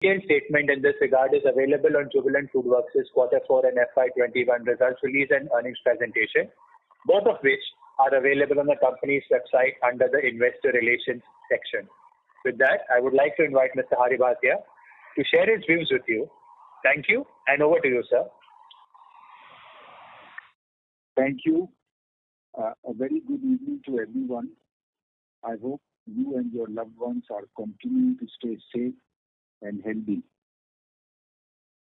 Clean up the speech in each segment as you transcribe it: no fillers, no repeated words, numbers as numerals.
Detailed statement in this regard is available on Jubilant Foodworks' Q4 and FY21 results release and earnings presentation, both of which are available on the company's website under the Investor Relations section. With that, I would like to invite Mr. Hari Bhatia to share his views with you. Thank you, and over to you, sir. Thank you. A very good evening to everyone. I hope you and your loved ones are continuing to stay safe and healthy.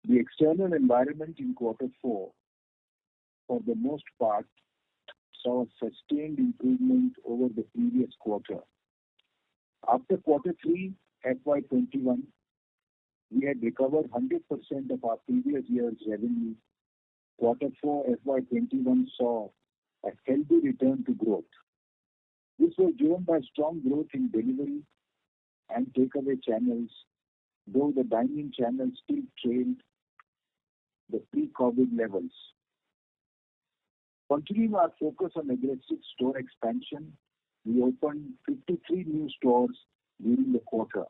The external environment in Q4, for the most part, saw a sustained improvement over the previous quarter. After Q3 FY21, we had recovered 100% of our previous year's revenue. Q4 FY21 saw a healthy return to growth. This was driven by strong growth in delivery and takeaway channels, though the dining channel still trailed the pre-COVID levels. Continuing our focus on aggressive store expansion, we opened 53 new stores during the quarter.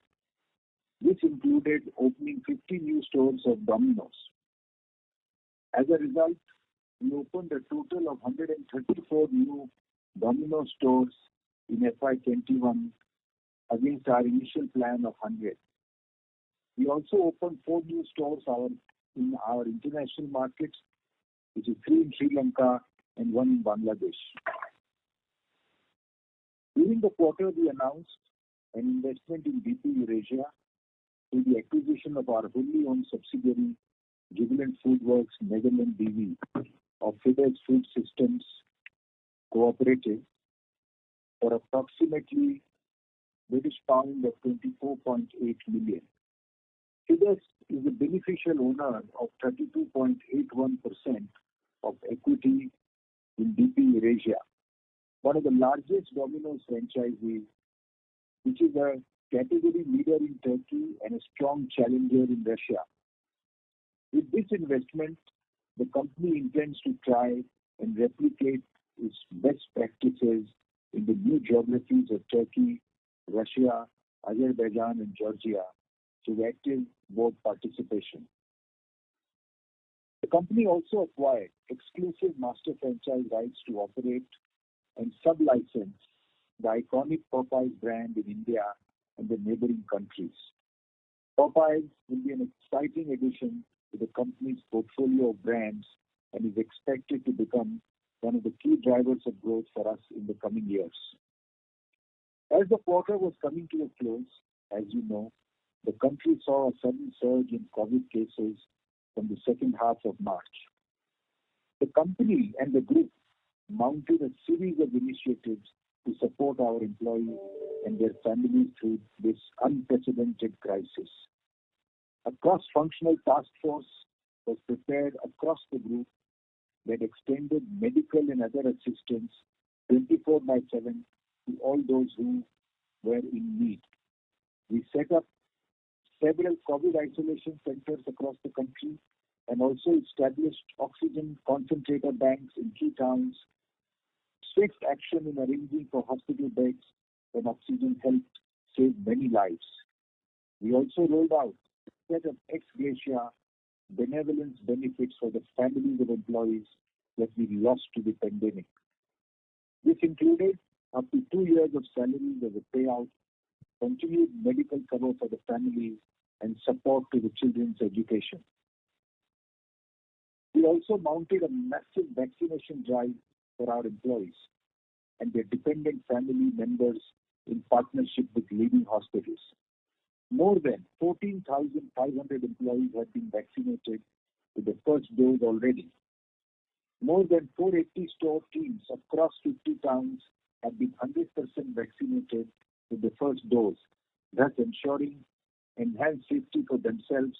This included opening 50 new stores of Domino's. As a result, we opened a total of 134 new Domino's stores in FY21 against our initial plan of 100. We also opened 4 new stores in our international markets, which is 3 in Sri Lanka and 1 in Bangladesh. During the quarter, we announced an investment in DP Eurasia through the acquisition of our wholly owned subsidiary, Jubilant Foodworks Netherlands BV of Fides Food Systems Cooperative for approximately British pound of 24.8 million. Fides is the beneficial owner of 32.81% of equity in DP Eurasia, one of the largest Domino's franchisees, which is a category leader in Turkey and a strong challenger in Russia. With this investment, the company intends to try and replicate its best practices in the new geographies of Turkey, Russia, Azerbaijan, and Georgia through active board participation. The company also acquired exclusive master franchise rights to operate and sub-license the iconic Popeyes brand in India and the neighboring countries. Popeyes will be an exciting addition to the company's portfolio of brands and is expected to become one of the key drivers of growth for us in the coming years. As the quarter was coming to a close, as you know, the country saw a sudden surge in COVID cases from the second half of March. The company and the group mounted a series of initiatives to support our employees and their families through this unprecedented crisis. A cross-functional task force was prepared across the group that extended medical and other assistance 24/7 to all those who were in need. We set up several COVID isolation centers across the country and also established oxygen concentrator banks in key towns. Swift action in arranging for hospital beds and oxygen helped save many lives. We also rolled out a set of ex gratia benevolence benefits for the families of employees that we lost to the pandemic. This included up to 2 years of salaries as a payout, continued medical cover for the families, and support to the children's education. We also mounted a massive vaccination drive for our employees and their dependent family members in partnership with leading hospitals. More than 14,500 employees have been vaccinated with the first dose already. More than 480 store teams across 50 towns have been 100% vaccinated with the first dose, thus ensuring enhanced safety for themselves,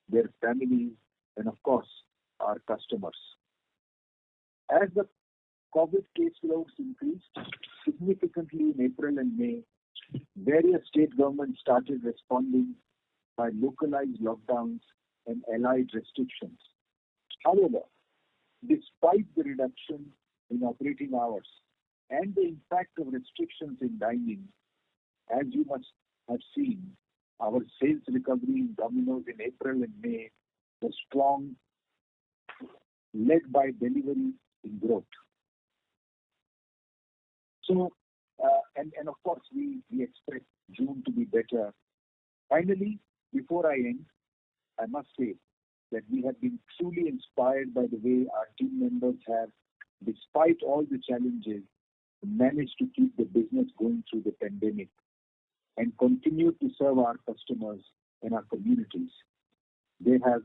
their families, and of course, our customers. As the COVID caseloads increased significantly in April and May, various state governments started responding by localized lockdowns and allied restrictions. However, despite the reduction in operating hours and the impact of restrictions in dining, as you must have seen, our sales recovery in Domino's in April and May was strong, led by delivery in growth. So, and of course, we expect June to be better. Finally, before I end, I must say that we have been truly inspired by the way our team members have, despite all the challenges, managed to keep the business going through the pandemic and continue to serve our customers and our communities. They have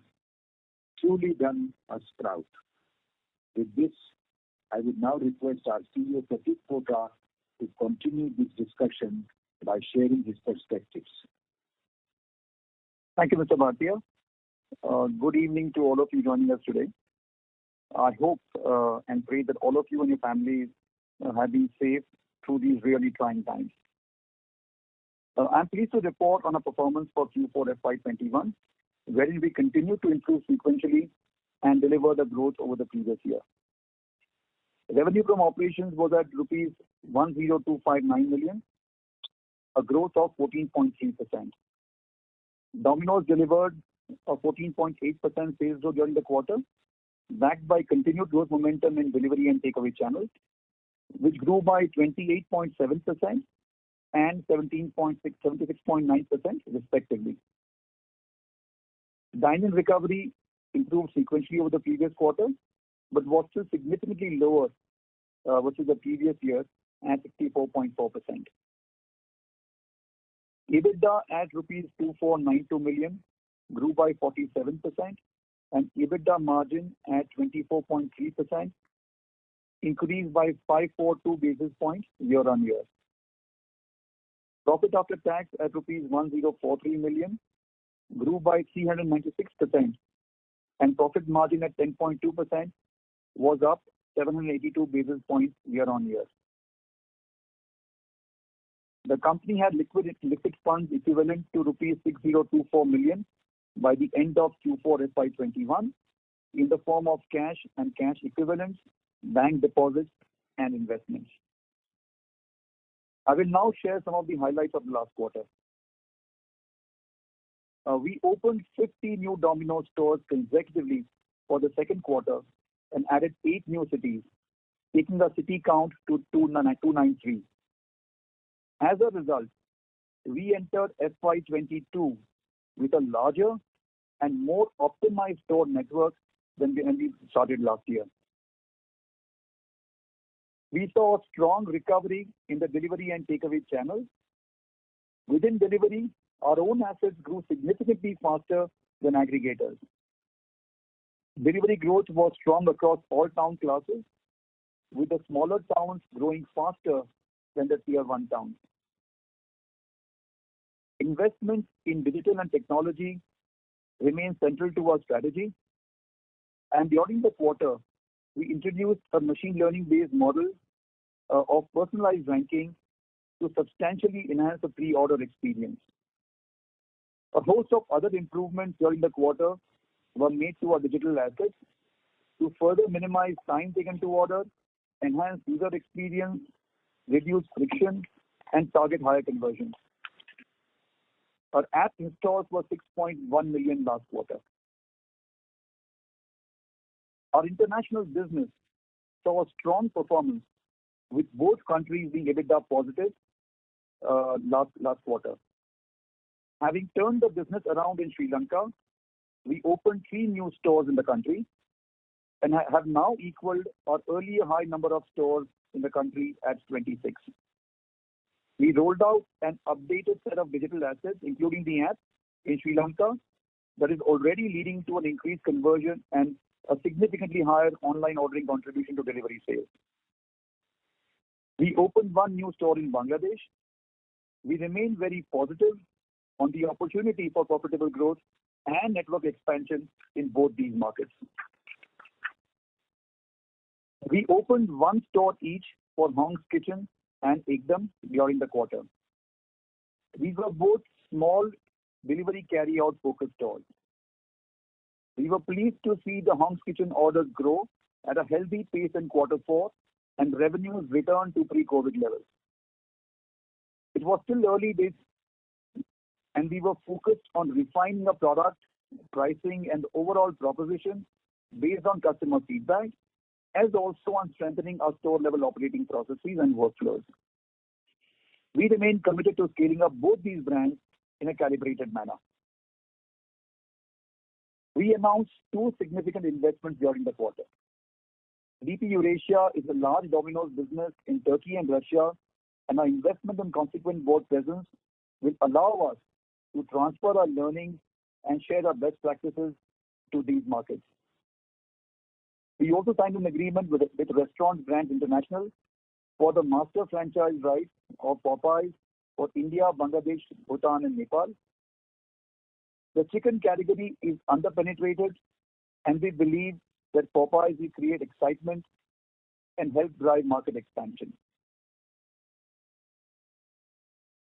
truly done us proud. With this, I would now request our CEO, Pratik Pota, to continue this discussion by sharing his perspectives. Thank you, Mr. Bhatia. Good evening to all of you joining us today. I hope and pray that all of you and your families have been safe through these really trying times. I'm pleased to report on our performance for Q4FY21, wherein we continue to improve sequentially and deliver the growth over the previous year. Revenue from operations was at rupees 10259 million, a growth of 14.3%. Domino's delivered a 14.8% sales growth during the quarter, backed by continued growth momentum in delivery and takeaway channels, which grew by 28.7% and 76.9% respectively. Dine-in recovery improved sequentially over the previous quarter, but was still significantly lower versus the previous year at 64.4%. EBITDA at rupees 2492 million grew by 47%, and EBITDA margin at 24.3% increased by 542 basis points year on year. Profit after tax at rupees 1043 million grew by 396%, and profit margin at 10.2% was up 782 basis points year on year. The company had liquid funds equivalent to rupees 6024 million by the end of Q4 FY21 in the form of cash and cash equivalents, bank deposits, and investments. I will now share some of the highlights of the last quarter. We opened 50 new Domino's stores consecutively for the second quarter and added 8 new cities, taking the city count to 293. As a result, we entered FY22 with a larger and more optimized store network than we started last year. We saw a strong recovery in the delivery and takeaway channels. Within delivery, our own assets grew significantly faster than aggregators. Delivery growth was strong across all town classes, with the smaller towns growing faster than the tier 1 towns. Investments in digital and technology remain central to our strategy, and during the quarter, we introduced a machine learning-based model of personalized ranking to substantially enhance the pre-order experience. A host of other improvements during the quarter were made to our digital assets to further minimize time taken to order, enhance user experience, reduce friction, and target higher conversions. Our app installs were 6.1 million last quarter. Our international business saw a strong performance, with both countries being EBITDA positive last quarter. Having turned the business around in Sri Lanka, we opened 3 new stores in the country and have now equaled our earlier high number of stores in the country at 26. We rolled out an updated set of digital assets, including the app, in Sri Lanka that is already leading to an increased conversion and a significantly higher online ordering contribution to delivery sales. We opened 1 new store in Bangladesh. We remain very positive on the opportunity for profitable growth and network expansion in both these markets. We opened 1 store each for Hong's Kitchen and Ekdum during the quarter. These were both small delivery carry-out focused stores. We were pleased to see the Hong's Kitchen orders grow at a healthy pace in quarter 4 and revenues return to pre-COVID levels. It was still early days and we were focused on refining the product, pricing, and overall proposition based on customer feedback, as also on strengthening our store-level operating processes and workflows. We remain committed to scaling up both these brands in a calibrated manner. We announced two significant investments during the quarter. DP Eurasia is a large Domino's business in Turkey and Russia, and our investment and consequent board presence will allow us to transfer our learnings and share our best practices to these markets. We also signed an agreement with Restaurant Brands International for the master franchise rights of Popeyes for India, Bangladesh, Bhutan, and Nepal. The chicken category is underpenetrated, and we believe that Popeyes will create excitement and help drive market expansion.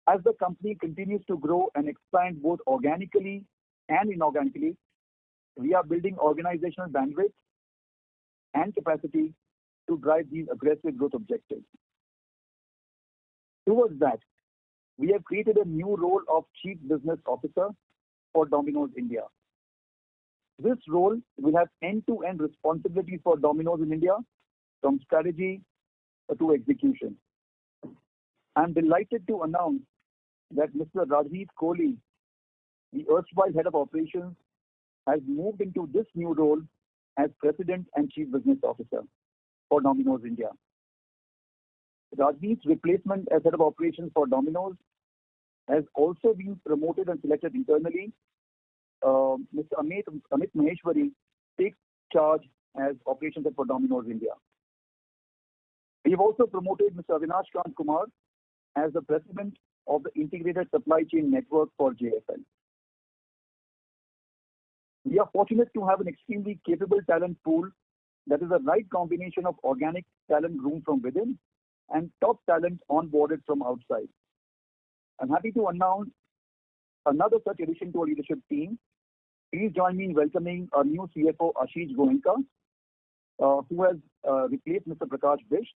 As the company continues to grow and expand both organically and inorganically, we are building organizational bandwidth and capacity to drive these aggressive growth objectives. Towards that, we have created a new role of Chief Business Officer for Domino's India. This role will have end-to-end responsibility for Domino's in India, from strategy to execution. I'm delighted to announce that Mr. Rajneet Kohli, the erstwhile head of operations, has moved into this new role as President and Chief Business Officer for Domino's India. Rajneet's replacement as head of operations for Domino's has also been promoted and selected internally. Mr. Amit Maheshwari takes charge as operations head for Domino's India. We have also promoted Mr. Avinash Kant Kumar as the President of the Integrated Supply Chain Network for JFL. We are fortunate to have an extremely capable talent pool that is the right combination of organic talent groomed from within and top talent onboarded from outside. I'm happy to announce another such addition to our leadership team. Please join me in welcoming our new CFO, Ashish Goenka, who has replaced Mr. Prakash Bish.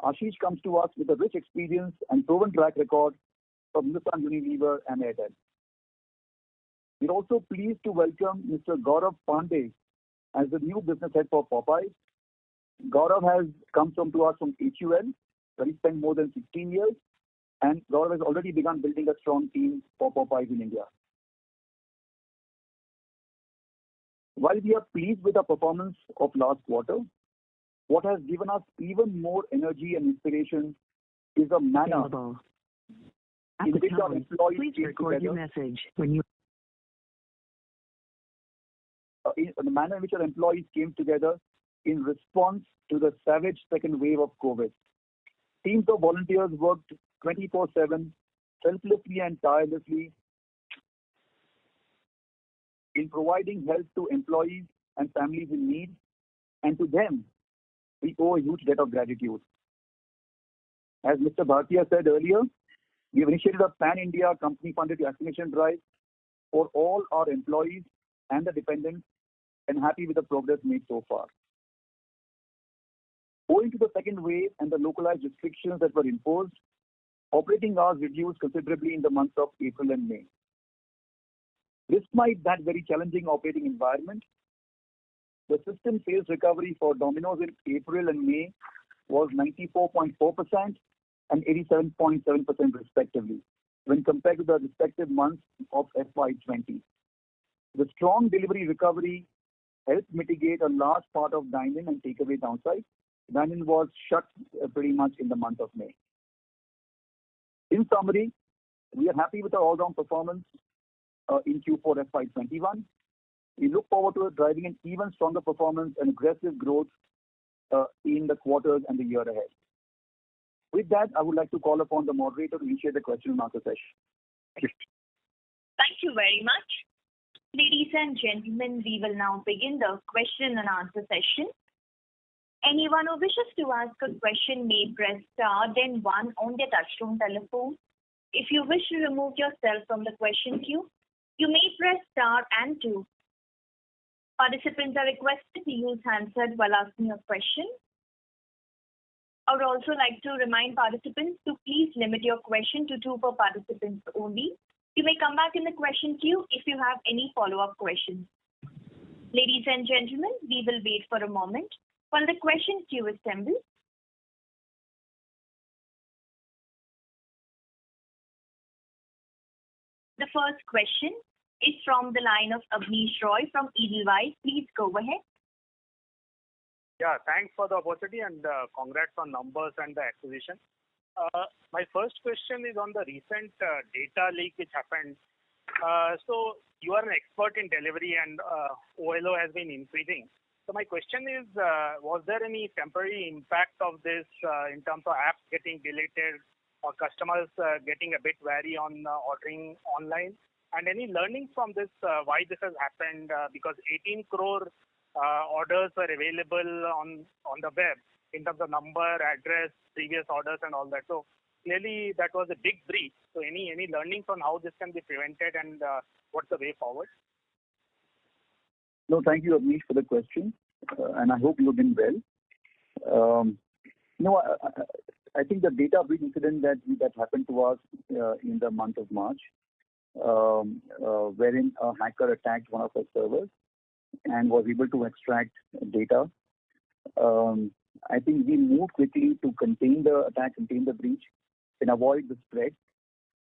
Ashish comes to us with a rich experience and proven track record from Hindustan Unilever and Airtel. We're also pleased to welcome Mr. Gaurav Pandey as the new business head for Popeyes. Gaurav has come to us from HUL, where he spent more than 16 years, and Gaurav has already begun building a strong team for Popeyes in India. While we are pleased with the performance of last quarter, what has given us even more energy and inspiration is the manner in which our employees came together. The manner in which our employees came together in response to the savage second wave of COVID. Teams of volunteers worked 24/7, selflessly and tirelessly in providing help to employees and families in need, and to them, we owe a huge debt of gratitude. As Mr. Bhatia said earlier, we have initiated a pan-India company-funded vaccination drive for all our employees and the dependents, and happy with the progress made so far. Owing to the second wave and the localized restrictions that were imposed, operating hours reduced considerably in the months of April and May. Despite that very challenging operating environment, the system sales recovery for Domino's in April and May was 94.4% and 87.7% respectively, when compared to the respective months of FY20. The strong delivery recovery helped mitigate a large part of dine-in and takeaway downside. Dine-in was shut pretty much in the month of May. In summary, we are happy with our all-round performance in Q4FY21. We look forward to driving an even stronger performance and aggressive growth in the quarters and the year ahead. With that, I would like to call upon the moderator to initiate the question and answer session. Thank you very much. Ladies and gentlemen, we will now begin the question and answer session. Anyone who wishes to ask a question may press star then 1 on their touchtone telephone. If you wish to remove yourself from the question queue, you may press star and 2. Participants are requested to use handset while asking a question. I would also like to remind participants to please limit your question to 2 per participant only. You may come back in the question queue if you have any follow-up questions. Ladies and gentlemen, we will wait for a moment while the question queue assembles. The first question is from the line of Abneesh Roy from Edelweiss. Please go ahead. Yeah, thanks for the opportunity and congrats on numbers and the acquisition. My first question is on the recent data leak which happened. So you are an expert in delivery and OLO has been increasing. So my question is, was there any temporary impact of this in terms of apps getting deleted or customers getting a bit wary on ordering online? And any learning from this, why this has happened? Because 18 crore orders were available on the web in terms of number, address, previous orders and all that. So clearly that was a big breach. So any learnings on how this can be prevented and what's the way forward? No, thank you, Abneesh, for the question, and I hope you've been well. I think the data breach incident that happened to us in the month of March, wherein a hacker attacked one of our servers and was able to extract data. I think we moved quickly to contain the attack, contain the breach, and avoid the spread,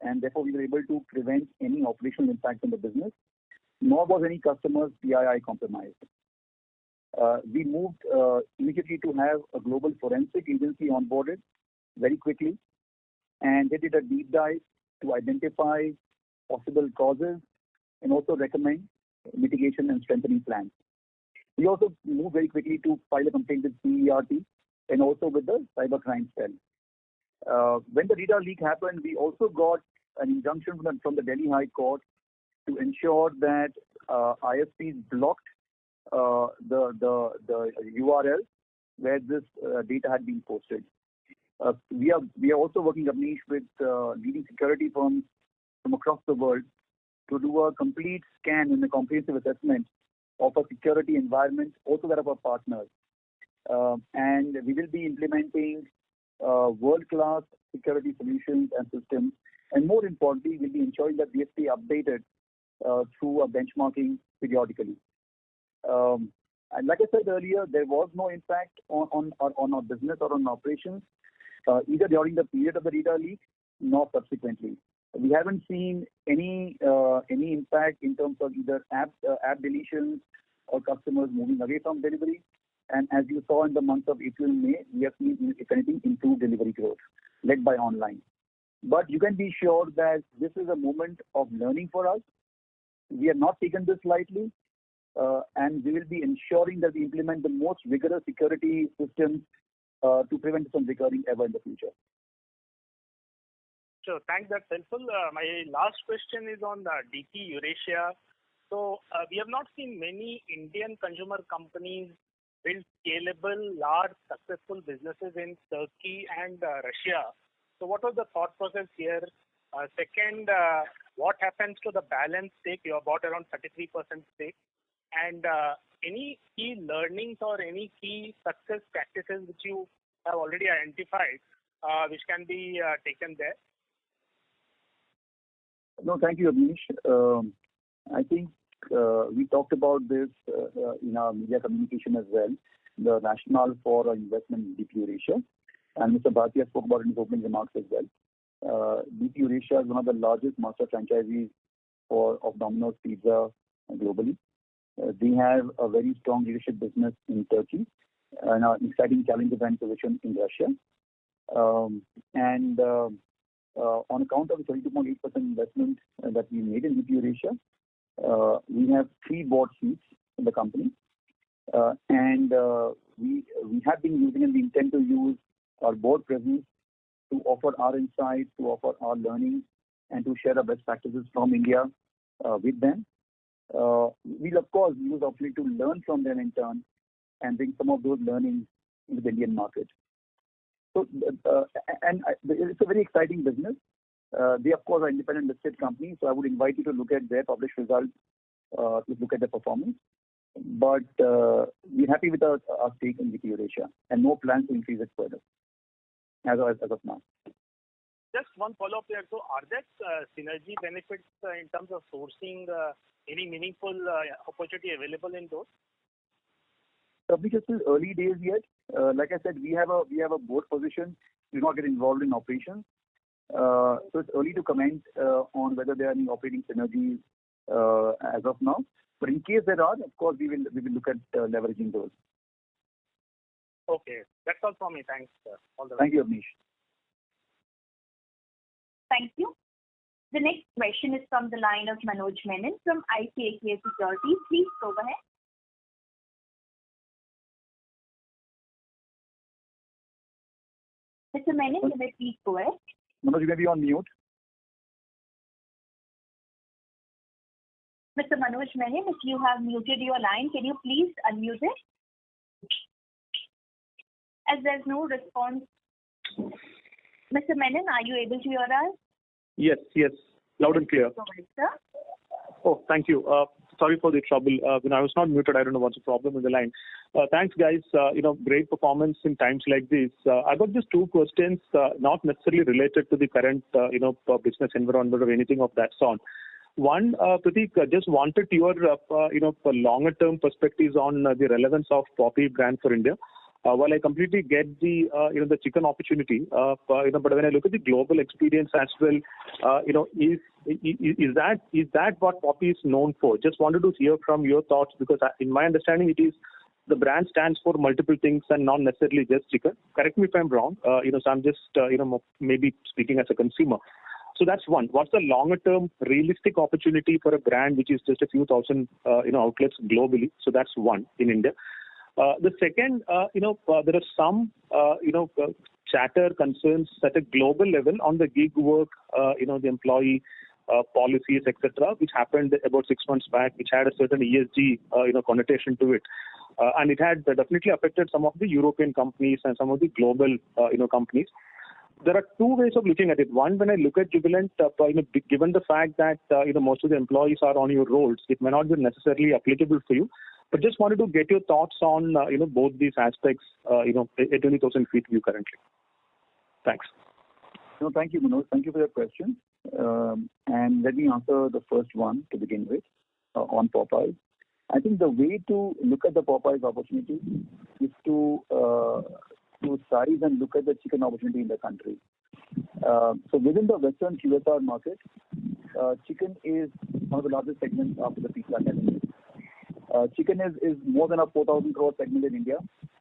and therefore we were able to prevent any operational impact on the business, nor was any customer's PII compromised. We moved immediately to have a global forensic agency onboarded very quickly, and they did a deep dive to identify possible causes and also recommend mitigation and strengthening plans. We also moved very quickly to file a complaint with CERT and also with the cybercrime cell. When the data leak happened, we also got an injunction from the Delhi High Court to ensure that ISPs blocked the URL where this data had been posted. We are also working, Abneesh, with leading security firms from across the world to do a complete scan and a comprehensive assessment of a security environment, also that of our partners. And we will be implementing world-class security solutions and systems. And more importantly, we'll be ensuring that we stay updated through a benchmarking periodically. And like I said earlier, there was no impact on our business or on operations, either during the period of the data leak nor subsequently. We haven't seen any impact in terms of either app deletions or customers moving away from delivery. And as you saw in the month of April and May, we have seen, if anything, improved delivery growth led by online. But you can be sure that this is a moment of learning for us. We have not taken this lightly, and we will be ensuring that we implement the most rigorous security systems to prevent this from recurring ever in the future. Sure, thanks. That's helpful. My last question is on DP Eurasia. So we have not seen many Indian consumer companies build scalable, large, successful businesses in Turkey and Russia. So what was the thought process here? Second, what happens to the balance stake? You have bought around 33% stake. And any key learnings or any key success practices which you have already identified which can be taken there? No, thank you, Abneesh. I think we talked about this in our media communication as well, the rationale for our investment in DP Eurasia. And Mr. Bhatia spoke about it in his opening remarks as well. DP Eurasia is one of the largest master franchisees of Domino's Pizza globally. They have a very strong leadership business in Turkey and an exciting challenger brand position in Russia. On account of the 32.8% investment that we made in DP Eurasia, we have 3 board seats in the company. We have been using and we intend to use our board presence to offer our insights, to offer our learnings, and to share our best practices from India with them. We'll of course use the opportunity to learn from them in turn and bring some of those learnings into the Indian market. So, it's a very exciting business. They of course are independent listed companies, so I would invite you to look at their published results, to look at their performance. But we're happy with our stake in DP Eurasia and no plans to increase it further as of now. just one follow-up here. So are there synergy benefits in terms of sourcing any meaningful opportunity available in those? Abneesh, it's still early days yet. Like I said, we have a board position. We do not get involved in operations. So it's early to comment on whether there are any operating synergies as of now. But in case there are, of course, we will look at leveraging those. Okay, that's all from me. Thanks. All the Thank you, Abneesh. Thank you. The next question is from the line of Manoj Menon from ICICI Securities. Please go ahead. Mr. Menon, you may please go ahead. Manoj, you may be on mute. Mr. Manoj Menon, if you have muted your line, can you please unmute it? As there's no response. Mr. Menon, are you able to hear us? Yes, loud and clear. Go ahead, sir. Oh, thank you. Sorry for the trouble. When I was not muted, I don't know what's the problem with the line. Thanks, guys. Great performance in times like this. I got just two questions, not necessarily related to the current, business environment or anything of that sort. One, Prateek, just wanted your, longer-term perspectives on the relevance of Popey brand for India. While I completely get the, the chicken opportunity, but when I look at the global experience as well, is that what Popey is known for? Just wanted to hear from your thoughts, because in my understanding, it is the brand stands for multiple things and not necessarily just chicken. Correct me if I'm wrong. So I'm just, maybe speaking as a consumer. So that's one. What's the longer-term realistic opportunity for a brand which is just a few thousand, outlets globally? So that's one in India. The second, there are some, chatter concerns at a global level on the gig work, the employee policies, etc., which happened about 6 months back, which had a certain ESG, connotation to it. And it had definitely affected some of the European companies and some of the global, companies. There are two ways of looking at it. One, when I look at Jubilant, given the fact that, most of the employees are on your rolls, it may not be necessarily applicable for you. But just wanted to get your thoughts on, both these aspects, a 20,000 feet view currently. Thanks. No, thank you, Manoj. Thank you for your question. And let me answer the first one to begin with on Popeyes. I think the way to look at the Popeyes opportunity is to size and look at the chicken opportunity in the country. So within the Western QSR market, chicken is one of the largest segments after the pizza category. Chicken is more than a 4,000 crore segment in India,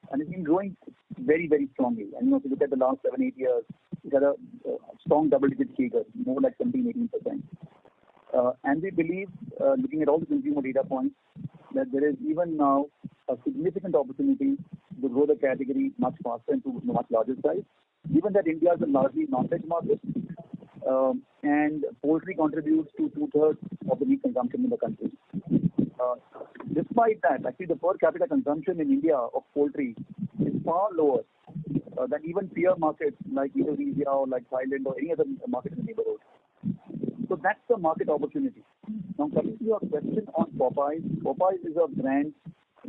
and it's been growing very, very strongly. And if you look at the last 7-8 years, it had a strong double-digit CAGR, more like 17-18%. And we believe, looking at all the consumer data points, that there is even now a significant opportunity to grow the category much faster and to a much larger size. Given that India is a largely non-veg market, and poultry contributes to 2/3 of the meat consumption in the country. Despite that, actually the per capita consumption in India of poultry is far lower than even peer markets like Indonesia or like Thailand or any other market in the neighborhood. So that's the market opportunity. Now coming to your question on Popeyes, Popeyes is a brand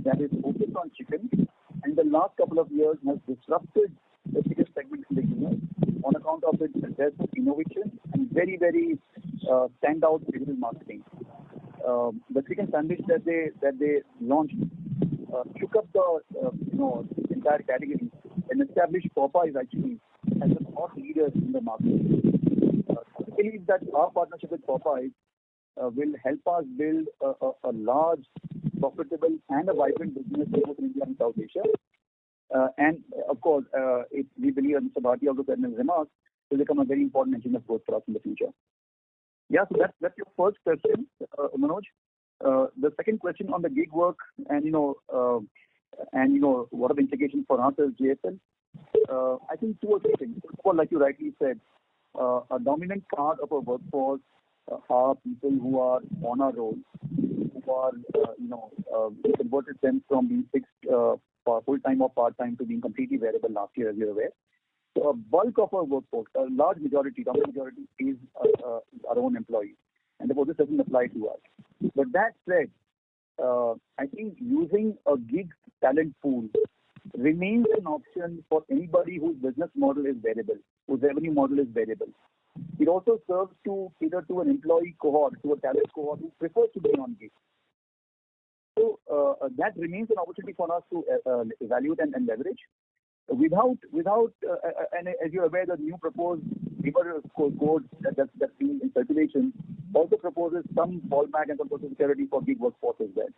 that is focused on chicken, and the last couple of years has disrupted the chicken segment in the US on account of its successful innovation and very, very standout digital marketing. The chicken sandwich that they launched took up the entire category and established Popeyes actually as the thought leaders in the market. I believe that our partnership with Popeyes will help us build a large, profitable and a vibrant business both in India and South Asia. And of course, we believe, as Mr. Bhatia also said in his remarks, will become a very important engine of growth for us in the future. Yeah, so that's your first question, Manoj. The second question on the gig work and what are the implications for us as JFL? I think two or three things. First of all, like you rightly said, a dominant part of our workforce are people who are on our rolls, who are we converted them from being fixed full-time or part-time to being completely variable last year, as you're aware. So a bulk of our workforce, a large majority, dominant majority, is our own employees, and therefore this doesn't apply to us. But that said, I think using a gig talent pool remains an option for anybody whose business model is variable, whose revenue model is variable. It also serves to cater to an employee cohort, to a talent cohort who prefers to be on gig. So that remains an opportunity for us to evaluate and leverage. Without, and as you're aware, the new proposed labor code that's being in circulation also proposes some fallback and some social security for gig workforce as well.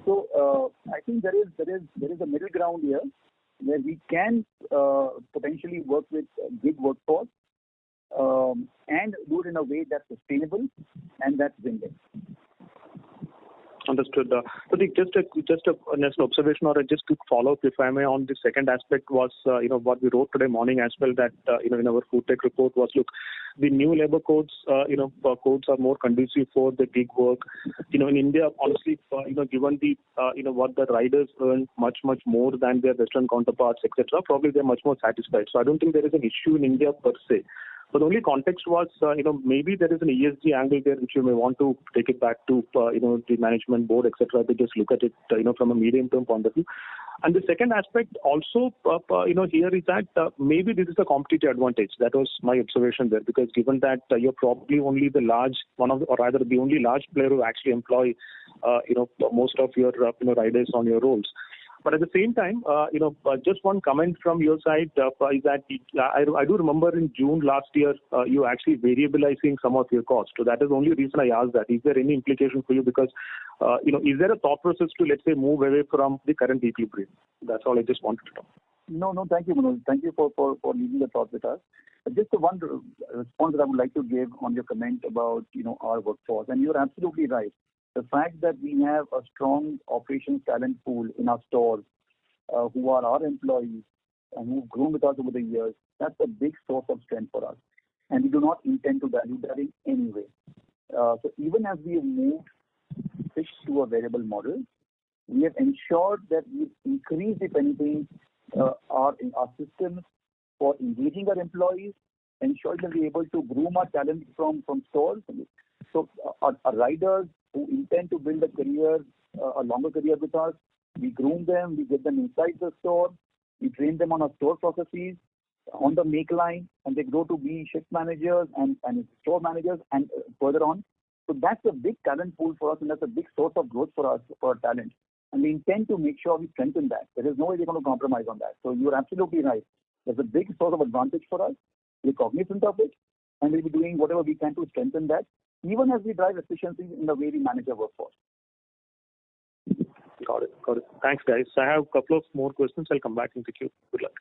So I think there is a middle ground here where we can potentially work with gig workforce and do it in a way that's sustainable and that's win-win. Understood. Prateek, just an observation or just quick follow-up, if I may, on the second aspect was, what we wrote today morning as well, that, in our food tech report was, look, the new labor codes, codes are more conducive for the gig work. In India, honestly, given the, what the riders earn much more than their Western counterparts, etc., probably they're much more satisfied. So I don't think there is an issue in India per se. But the only context was, maybe there is an ESG angle there which you may want to take it back to, the management board, etc. To just look at it, from a medium-term point of view. And the second aspect also, here is that maybe this is a competitive advantage. That was my observation there, because given that you're probably only the only large player who actually employ, most of your, riders on your rolls. But at the same time, just one comment from your side is that I do remember in June last year, you actually variabilizing some of your costs. So that is the only reason I asked that. Is there any implication for you? Because, is there a thought process to, let's say, move away from the current equilibrium? That's all I just wanted to know. No, thank you, Manoj. Thank you for leaving the thought with us. Just one response that I would like to give on your comment about, our workforce. And you're absolutely right. The fact that we have a strong operations talent pool in our stores who are our employees and who've grown with us over the years, that's a big source of strength for us. And we do not intend to dilute that in any way. So even as we have moved fixed to a variable model, we have ensured that we've increased, if anything, our systems for engaging our employees, ensured that we're able to groom our talent from stores. So our riders who intend to build a longer career with us, we groom them, we get them inside the store, we train them on our store processes, on the make line, and they grow to be shift managers and store managers and further on. So that's a big talent pool for us, and that's a big source of growth for us, for our talent. And we intend to make sure we strengthen that. There is no way we're going to compromise on that. So you're absolutely right. There's a big source of advantage for us. We're cognizant of it, and we'll be doing whatever we can to strengthen that, even as we drive efficiencies in the way we manage our workforce. Got it. Thanks, guys. I have a couple of more questions. I'll come back into queue. Good luck.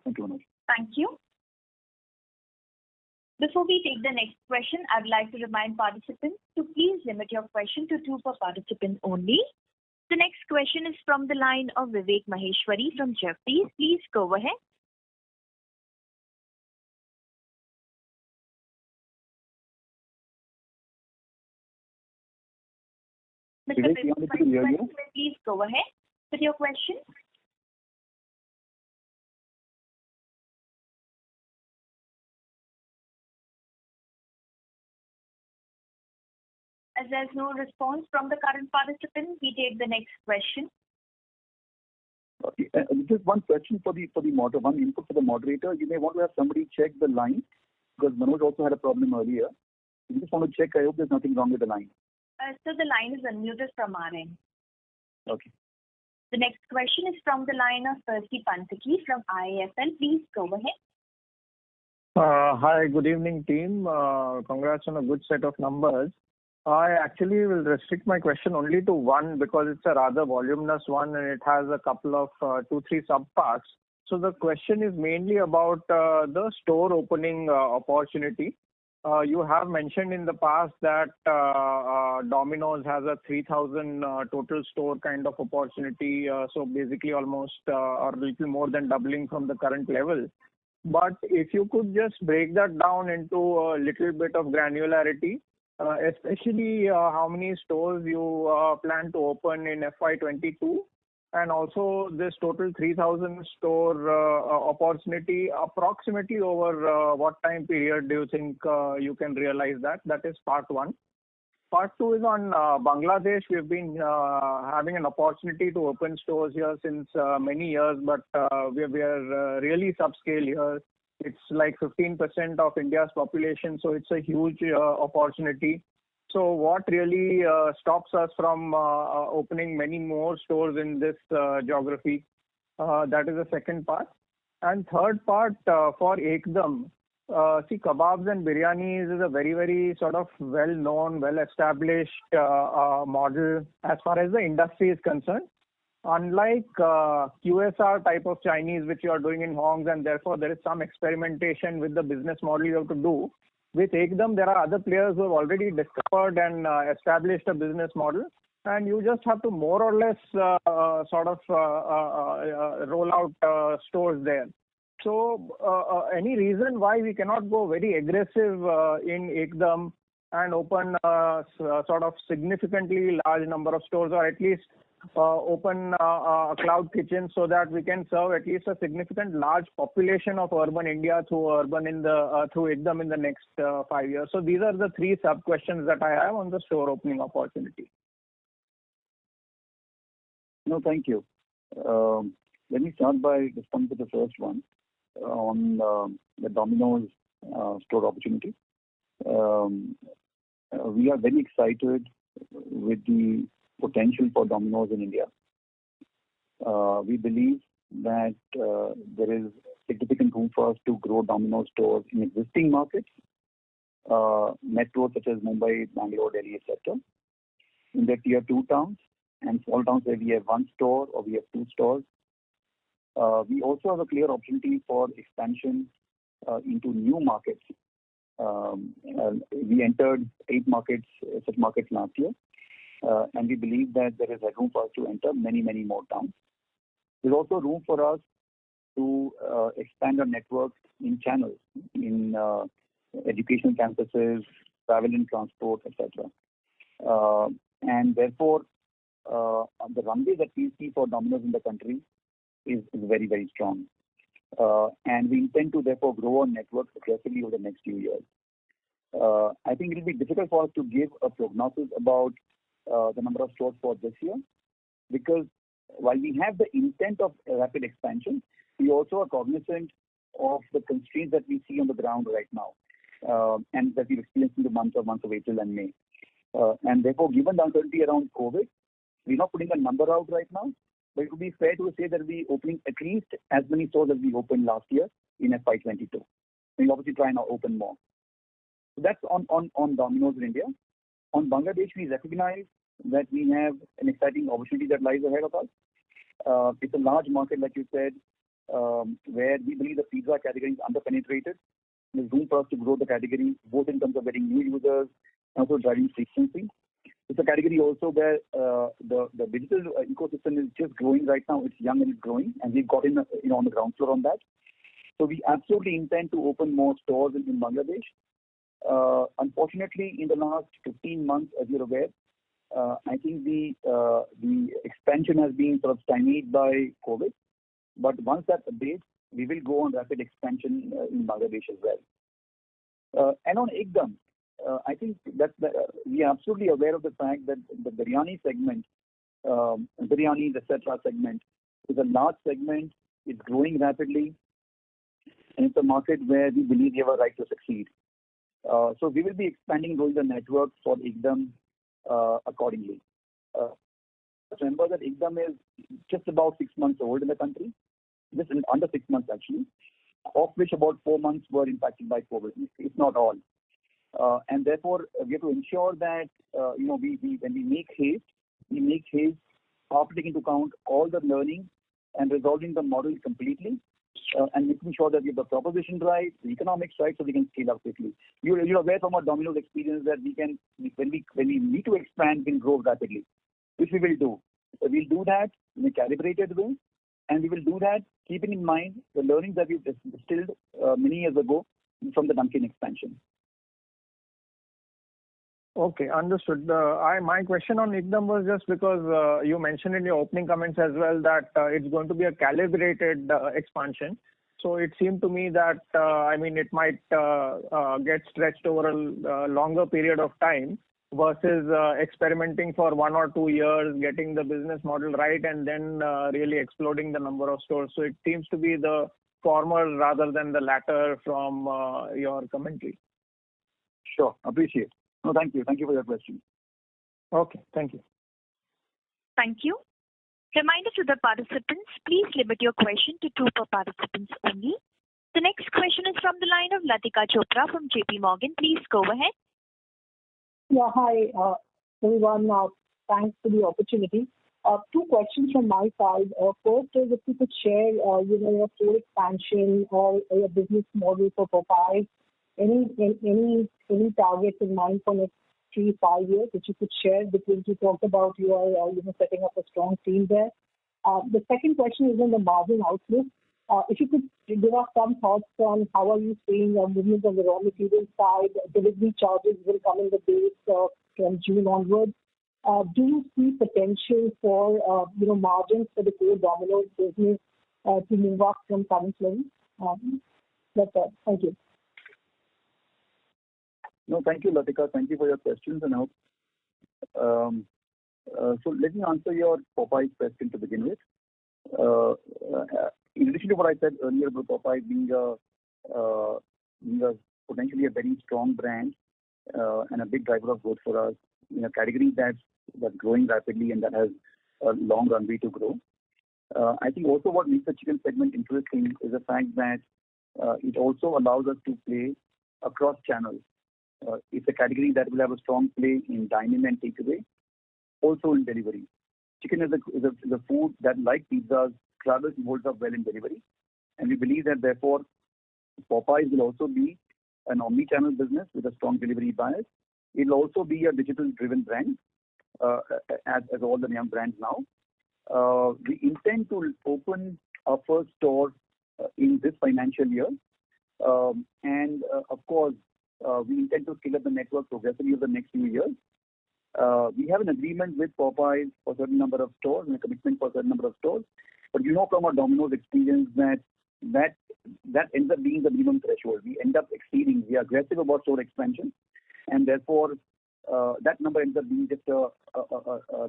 Thank you, Manoj. Thank you. Before we take the next question, I'd like to remind participants to please limit your question to 2 per participant only. The next question is from the line of Vivek Maheshwari from Jefferies. Please go ahead. Mr. Vivek, please go ahead with your question. As there's no response from the current participant, we take the next question. Okay. Just one question for the moderator, one input for the moderator. You may want to have somebody check the line, because Manoj also had a problem earlier. You just want to check. I hope there's nothing wrong with the line. So the line is unmuted from our end. Okay. The next question is from the line of Percy Panthaki from IIFL. Please go ahead. Hi, good evening, team. Congrats on a good set of numbers. I actually will restrict my question only to one, because it's a rather voluminous one and it has a couple of 2-3 subparts. So the question is mainly about the store opening opportunity. You have mentioned in the past that Domino's has a 3,000 total store kind of opportunity. So basically almost or a little more than doubling from the current level. But if you could just break that down into a little bit of granularity, especially how many stores you plan to open in FY22, and also this total 3,000 store opportunity, approximately over what time period do you think you can realize that? That is part one. Part two is on Bangladesh. We've been having an opportunity to open stores here since many years, but we are really subscale here. It's like 15% of India's population, so it's a huge opportunity. So what really stops us from opening many more stores in this geography? That is the second part. And third part, for Ekdam, see, kebabs and biryanis is a very, very sort of well-known, well-established model as far as the industry is concerned. Unlike QSR type of Chinese, which you are doing in Hongs, and therefore there is some experimentation with the business model you have to do. With Ekdam, there are other players who have already discovered and established a business model, and you just have to more or less roll out stores there. So, any reason why we cannot go very aggressive in Ekdam and open sort of significantly large number of stores, or at least open a cloud kitchen, so that we can serve at least a significant large population of urban India through Ekdam in the next 5 years. So these are the three sub questions that I have on the store opening opportunity. No, thank you. Let me start by responding to the first one on the Domino's store opportunity. We are very excited with the potential for Domino's in India. We believe that there is significant room for us to grow Domino's stores in existing markets, metros such as Mumbai, Bangalore, Delhi, etc. In the tier 2 towns and small towns where we have one store or we have two stores. We also have a clear opportunity for expansion into new markets. We entered 8 markets, such markets last year. And we believe that there is a room for us to enter many, many more towns. There's also room for us to expand our network in channels, in educational campuses, travel and transport, etc. And therefore, the runway that we see for Domino's in the country is very, very strong. And we intend to therefore grow our network aggressively over the next few years. I think it will be difficult for us to give a prognosis about the number of stores for this year, because while we have the intent of rapid expansion, we also are cognizant of the constraints that we see on the ground right now, and that we've experienced in the months of April and May. And therefore, given the uncertainty around COVID, we're not putting a number out right now, but it would be fair to say that we'll be opening at least as many stores as we opened last year in FY22. We'll obviously try and open more. So that's on Domino's in India. On Bangladesh, we recognize that we have an exciting opportunity that lies ahead of us. It's a large market, like you said, where we believe the pizza category is under-penetrated. There's room for us to grow the category, both in terms of getting new users and also driving frequency. It's a category also where the digital ecosystem is just growing right now. It's young and it's growing, and we've got in on the ground floor on that. So we absolutely intend to open more stores in Bangladesh. Unfortunately, in the last 15 months, as you're aware, I think the expansion has been sort of stymied by COVID. But once that abates, we will go on rapid expansion in Bangladesh as well. And on Ekdam, I think that we are absolutely aware of the fact that the biryani segment, biryanis, etc. segment, is a large segment. It's growing rapidly, and it's a market where we believe we have a right to succeed. So we will be expanding the network for Ekdam accordingly. Remember that Ekdam is just about 6 months old in the country, just under 6 months actually, of which about 4 months were impacted by COVID. It's not all. And therefore, we have to ensure that when we make haste after taking into account all the learning and resolving the model completely, and making sure that we have the proposition right, the economics right, so we can scale up quickly. You're aware from our Domino's experience that we can, when we need to expand, we can grow rapidly, which we will do. So we'll do that in a calibrated way, and we will do that keeping in mind the learnings that we've distilled many years ago from the Dunkin' expansion. Okay, understood. My question on Ekdam was just because you mentioned in your opening comments as well that it's going to be a calibrated expansion. So it seemed to me that, it might get stretched over a longer period of time versus experimenting for 1 or 2 years, getting the business model right, and then really exploding the number of stores. So it seems to be the former rather than the latter from your commentary. Sure. Appreciate. No, thank you. Thank you for your question. Okay. Thank you. Thank you. Reminder to the participants, please limit your question to 2 per participants only. The next question is from the line of Latika Chopra from JP Morgan. Please go ahead. Yeah, hi, everyone. Thanks for the opportunity. 2 questions from my side. First is if you could share, your store expansion or your business model for Popeyes. Any targets in mind for next 3-5 years that you could share, because you talked about you are setting up a strong team there. The second question is on the margin outlook. If you could give us some thoughts on how are you seeing movement on the raw material side. Delivery charges will come in the base from June onwards. Do you see potential for margins for the core Domino's business to move up from current levels? That's all. Thank you. No, thank you, Latika. Thank you for your questions. And so let me answer your Popeyes question to begin with. In addition to what I said earlier about Popeyes being potentially a very strong brand and a big driver of growth for us in a category that's growing rapidly and that has a long runway to grow. I think also what makes the chicken segment interesting is the fact that it also allows us to play across channels. It's a category that will have a strong play in dine-in and takeaway, also in delivery. Chicken is a food that, like pizzas, travels and holds up well in delivery. And we believe that, therefore, Popeyes will also be an omni-channel business with a strong delivery bias. It will also be a digital-driven brand, as all the young brands now. We intend to open our first store in this financial year. And of course, we intend to scale up the network progressively over the next few years. We have an agreement with Popeyes for a certain number of stores and a commitment for a certain number of stores. But from our Domino's experience that ends up being the minimum threshold. We end up exceeding. We are aggressive about store expansion, and therefore that number ends up being just a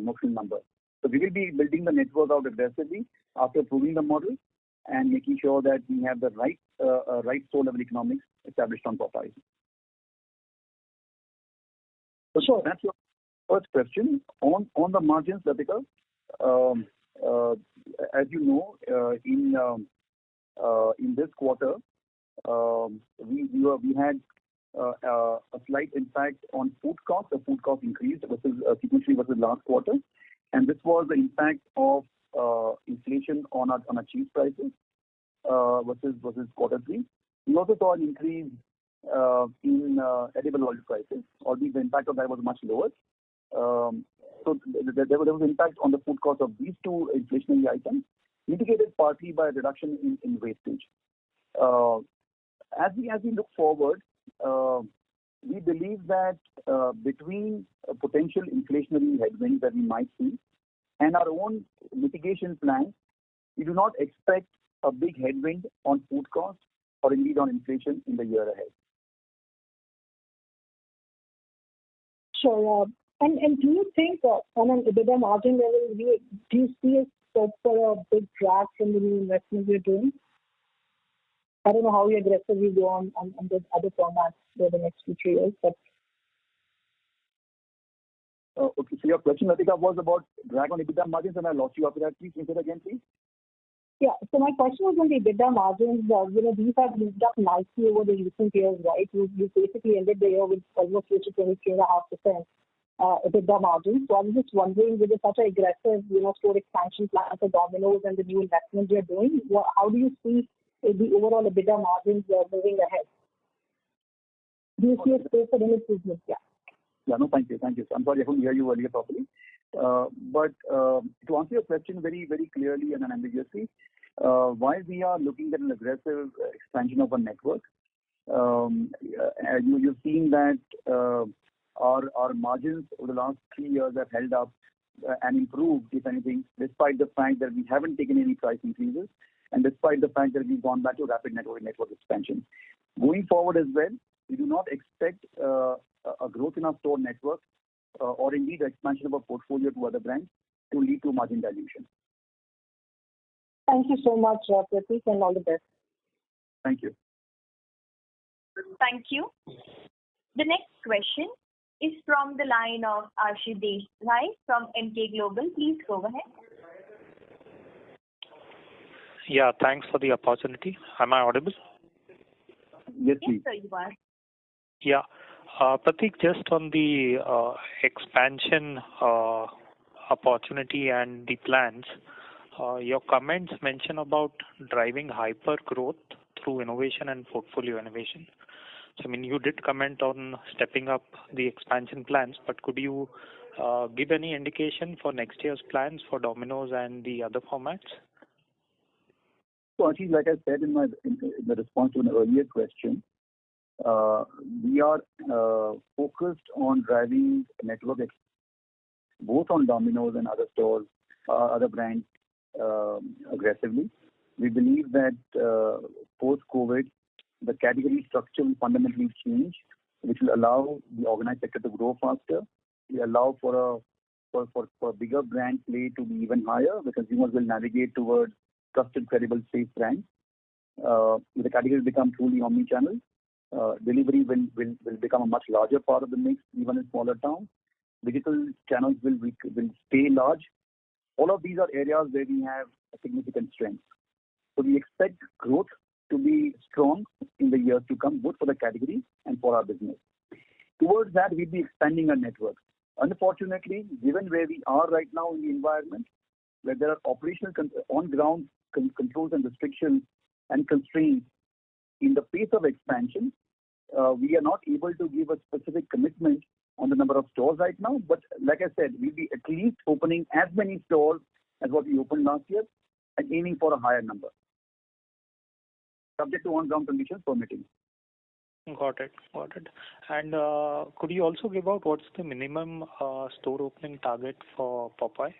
notional number. So we will be building the network out aggressively after proving the model and making sure that we have the right store level economics established on Popeyes. So that's your first question. On the margins, Latika, as you know, in this quarter, we had a slight impact on food costs. The food cost increased sequentially versus last quarter, and this was the impact of inflation on our cheese prices versus quarter 3. We also saw an increase in edible oil prices, albeit the impact of that was much lower. So there was an impact on the food cost of these 2 inflationary items, mitigated partly by a reduction in wastage. As we look forward, we believe that between potential inflationary headwinds that we might see and our own mitigation plans, we do not expect a big headwind on food costs or indeed on inflation in the year ahead. Sure. And do you think on an EBITDA margin level, do you see a scope for a big drag from the new investments you're doing? I don't know how you aggressively go on the other formats for the next 2-3 years, but... Okay, so your question, Latika, was about drag on EBITDA margins, and I lost you after that. Please say that again, please. Yeah, so my question was on the EBITDA margins. These have moved up nicely over the recent years, right? You basically ended the year with almost 23.5% EBITDA margins. So I was just wondering, with such an aggressive, store expansion plan for Domino's and the new investments you're doing, how do you see the overall EBITDA margins moving ahead? Do you see a space for any improvement? Yeah. Yeah, no, thank you. So I'm sorry I couldn't hear you earlier properly. But to answer your question very, very clearly and unambiguously, while we are looking at an aggressive expansion of our network, you've seen that our margins over the last 3 years have held up and improved, if anything, despite the fact that we haven't taken any price increases and despite the fact that we've gone back to rapid network expansion. Going forward as well, we do not expect a growth in our store network or indeed the expansion of our portfolio to other brands to lead to margin dilution. Thank you so much, Pratik, and all the best. Thank you. Thank you. The next question is from the line of Ashish Desai from MK Global. Please go ahead. Yeah, thanks for the opportunity. Am I audible? Yes, Yes, please. sir, you are. Yeah. Prateek, just on the expansion opportunity and the plans, your comments mention about driving hyper growth through innovation and portfolio innovation. So, I mean, you did comment on stepping up the expansion plans, but could you give any indication for next year's plans for Domino's and the other formats? So, Ashish, like I said in the response to an earlier question, we are focused on driving network both on Domino's and other stores, other brands aggressively. We believe that post-COVID, the category structure will fundamentally change, which will allow the organized sector to grow faster. Will allow for a bigger brand play to be even higher. The consumers will navigate towards trusted, credible, safe brands. The category will become truly omni-channel. Delivery will become a much larger part of the mix, even in smaller towns. Digital channels will stay large. All of these are areas where we have a significant strength. So we expect growth to be strong in the years to come, both for the category and for our business. Towards that, we'll be expanding our network. Unfortunately, given where we are right now in the environment, where there are operational on-ground controls and restrictions and constraints in the pace of expansion, we are not able to give a specific commitment on the number of stores right now. But like I said, we'll be at least opening as many stores as what we opened last year and aiming for a higher number, subject to on-ground conditions permitting. Got it. And could you also give out what's the minimum store opening target for Popeye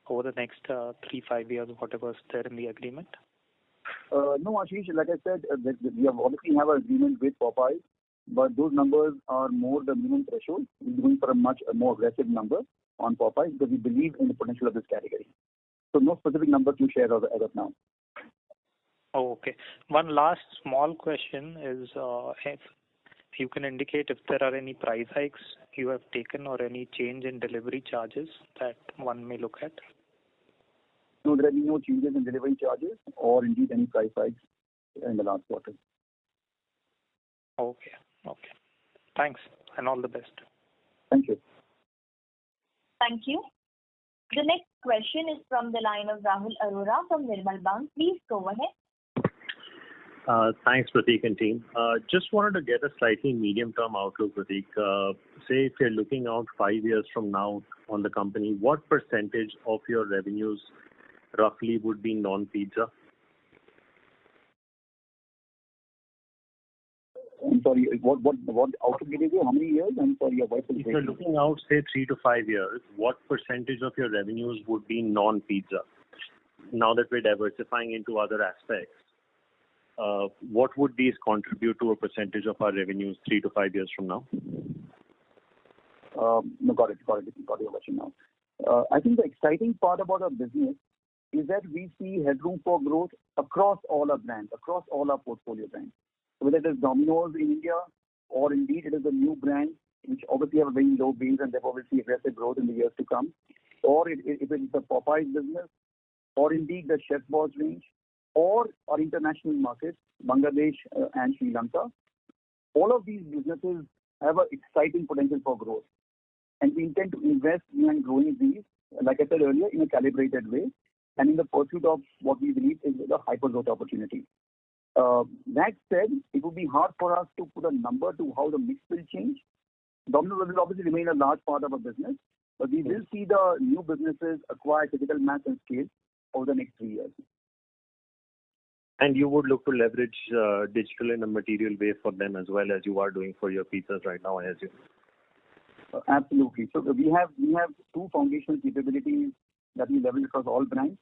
over the next 3-5 years, whatever's there in the agreement? No, Ashish, like I said, we obviously have an agreement with Popeye, but those numbers are more the minimum threshold. We're going for a much more aggressive number on Popeye because we believe in the potential of this category. So no specific number to share as of now. Oh, okay. One last small question is if you can indicate if there are any price hikes you have taken or any change in delivery charges that one may look at. No, there have been no changes in delivery charges or indeed any price hikes in the last quarter. Okay. Thanks and all the best. Thank you. Thank you. The next question is from the line of Rahul Arora from Nirmal Bang. Please go ahead. Thanks, Prateek and team. Just wanted to get a slightly medium-term outlook, Prateek. Say if you're looking out 5 years from now on the company, what percentage of your revenues roughly would be non-pizza? I'm sorry, what outlook did you give? How many years? I'm sorry, your voice is breaking. If you're looking out, say 3 to 5 years, what percentage of your revenues would be non-pizza? Now that we're diversifying into other aspects, what would these contribute to a percentage of our revenues 3 to 5 years from now? No, got it. Got your question now. I think the exciting part about our business is that we see headroom for growth across all our brands, across all our portfolio brands. So whether it is Domino's in India or indeed it is a new brand which obviously have a very low base and therefore will see aggressive growth in the years to come, or if it is a Popeyes business, or indeed the Chef Boss range, or our international markets, Bangladesh and Sri Lanka, all of these businesses have an exciting potential for growth. And we intend to invest in growing these, like I said earlier, in a calibrated way and in the pursuit of what we believe is the hyper growth opportunity. That said, it would be hard for us to put a number to how the mix will change. Domino's will obviously remain a large part of our business, but we will see the new businesses acquire critical mass and scale over the next 3 years. And you would look to leverage digital in a material way for them as well as you are doing for your pizzas right now, I assume. Absolutely. So we have 2 foundational capabilities that we leverage across all brands.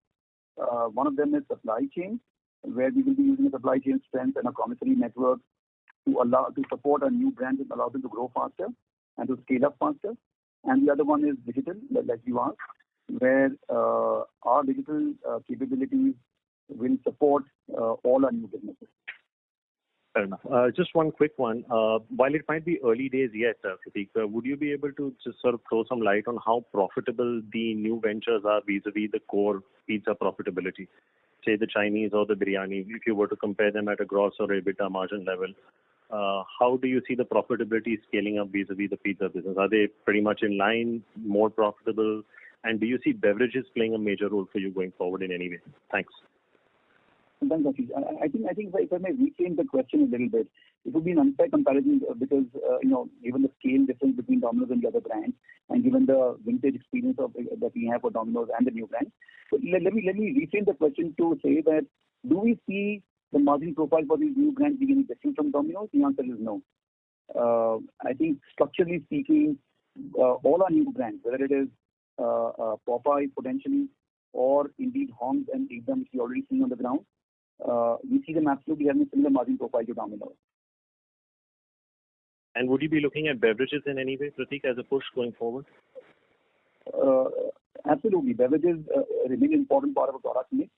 One of them is supply chain, where we will be using a supply chain strength and a commissary network to support our new brands and allow them to grow faster and to scale up faster. And the other one is digital, like you asked, where our digital capabilities will support all our new businesses. Fair enough. Just one quick one. While it might be early days yet, Prateek, would you be able to just sort of throw some light on how profitable the new ventures are vis-a-vis the core pizza profitability? Say the Chinese or the biryani, if you were to compare them at a gross or EBITDA margin level, how do you see the profitability scaling up vis-a-vis the pizza business? Are they pretty much in line, more profitable? And do you see beverages playing a major role for you going forward in any way? Thanks. Thanks, Ashish. I think if I may reframe the question a little bit, it would be an unfair comparison because given the scale difference between Domino's and the other brands, and given the vintage experience that we have for Domino's and the new brands. So let me reframe the question to say that do we see the margin profile for these new brands being any different from Domino's? The answer is no. I think structurally speaking, all our new brands, whether it is Popeye potentially, or indeed Hong's and Ekdum, which we already seen on the ground, we see them absolutely having a similar margin profile to Domino's. And would you be looking at beverages in any way, Prateek, as a push going forward? Absolutely. Beverages remain an important part of a product mix.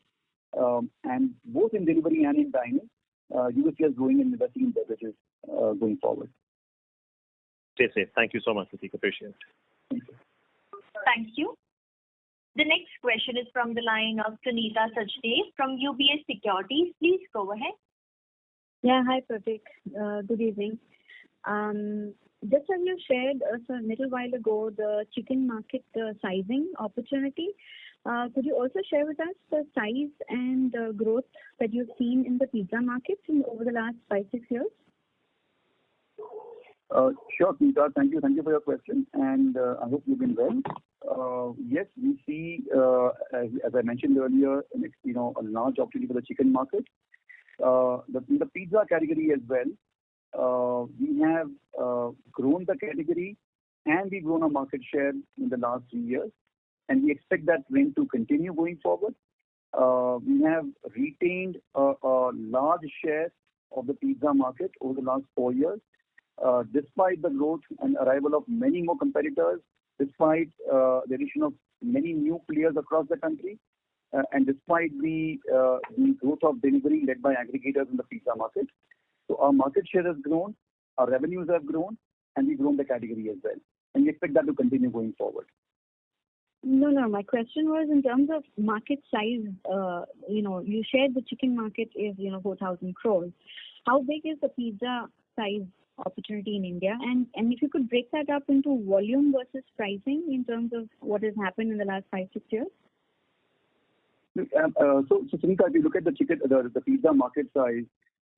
And both in delivery and in dining, you will see us growing and investing in beverages going forward. Stay safe. Thank you so much, Prateek. Appreciate it. Thank you. Thank you. The next question is from the line of Sunita Sachdev from UBS Securities. Please go ahead. Yeah, hi Prateek. Good evening. Just as you shared a little while ago, the chicken market sizing opportunity, could you also share with us the size and growth that you've seen in the pizza market over the last 5-6 years? Sure, Sunita. Thank you for your question, and I hope you've been well. Yes, we see, as I mentioned earlier, a large opportunity for the chicken market. In the pizza category as well, we have grown the category and we've grown our market share in the last 3 years, and we expect that trend to continue going forward. We have retained a large share of the pizza market over the last 4 years. Despite the growth and arrival of many more competitors, despite the addition of many new players across the country, and despite the growth of delivery led by aggregators in the pizza market. So our market share has grown, our revenues have grown, and we've grown the category as well. And we expect that to continue going forward. No. My question was in terms of market size. You shared the chicken market is 4,000 crores. How big is the pizza size opportunity in India? And if you could break that up into volume versus pricing in terms of what has happened in the last 5-6 years. So Sunita, if you look at the pizza market size,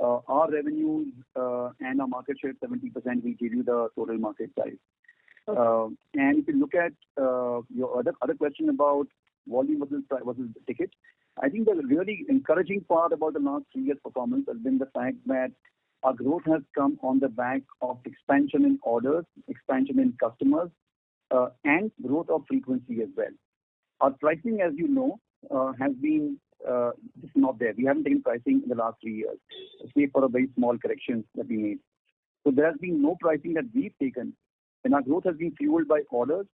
our revenues and our market share 70%, we give you the total market size. And if you look at your other question about volume versus ticket, I think the really encouraging part about the last 3 years' performance has been the fact that our growth has come on the back of expansion in orders, expansion in customers, and growth of frequency as well. Our pricing, as you know, has been just not there. We haven't taken pricing in the last 3 years, except for a very small correction that we made. So there has been no pricing that we've taken, and our growth has been fueled by orders,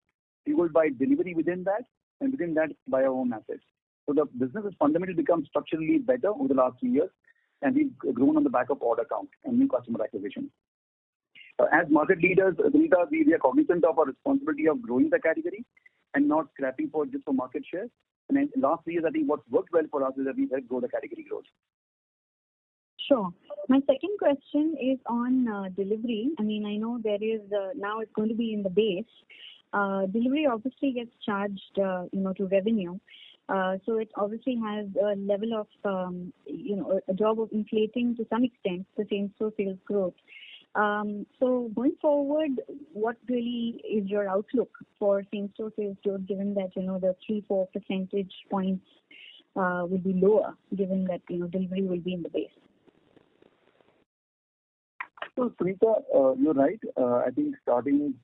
fueled by delivery within that, and within that by our own assets. So the business has fundamentally become structurally better over the last 3 years, and we've grown on the back of order count and new customer acquisition. As market leaders, Sunita, we are cognizant of our responsibility of growing the category and not scrapping just for market share. And in the last 3 years, I think what's worked well for us is that we've helped grow the category growth. Sure. My second question is on delivery. I mean, I know there is now it's going to be in the base. Delivery obviously gets charged, to revenue. So it obviously has a level of, a job of inflating to some extent the same-store sales growth. So going forward, what really is your outlook for same-store sales growth, given that the 3-4 percentage points will be lower, given that delivery will be in the base? So Sunita, you're right. I think starting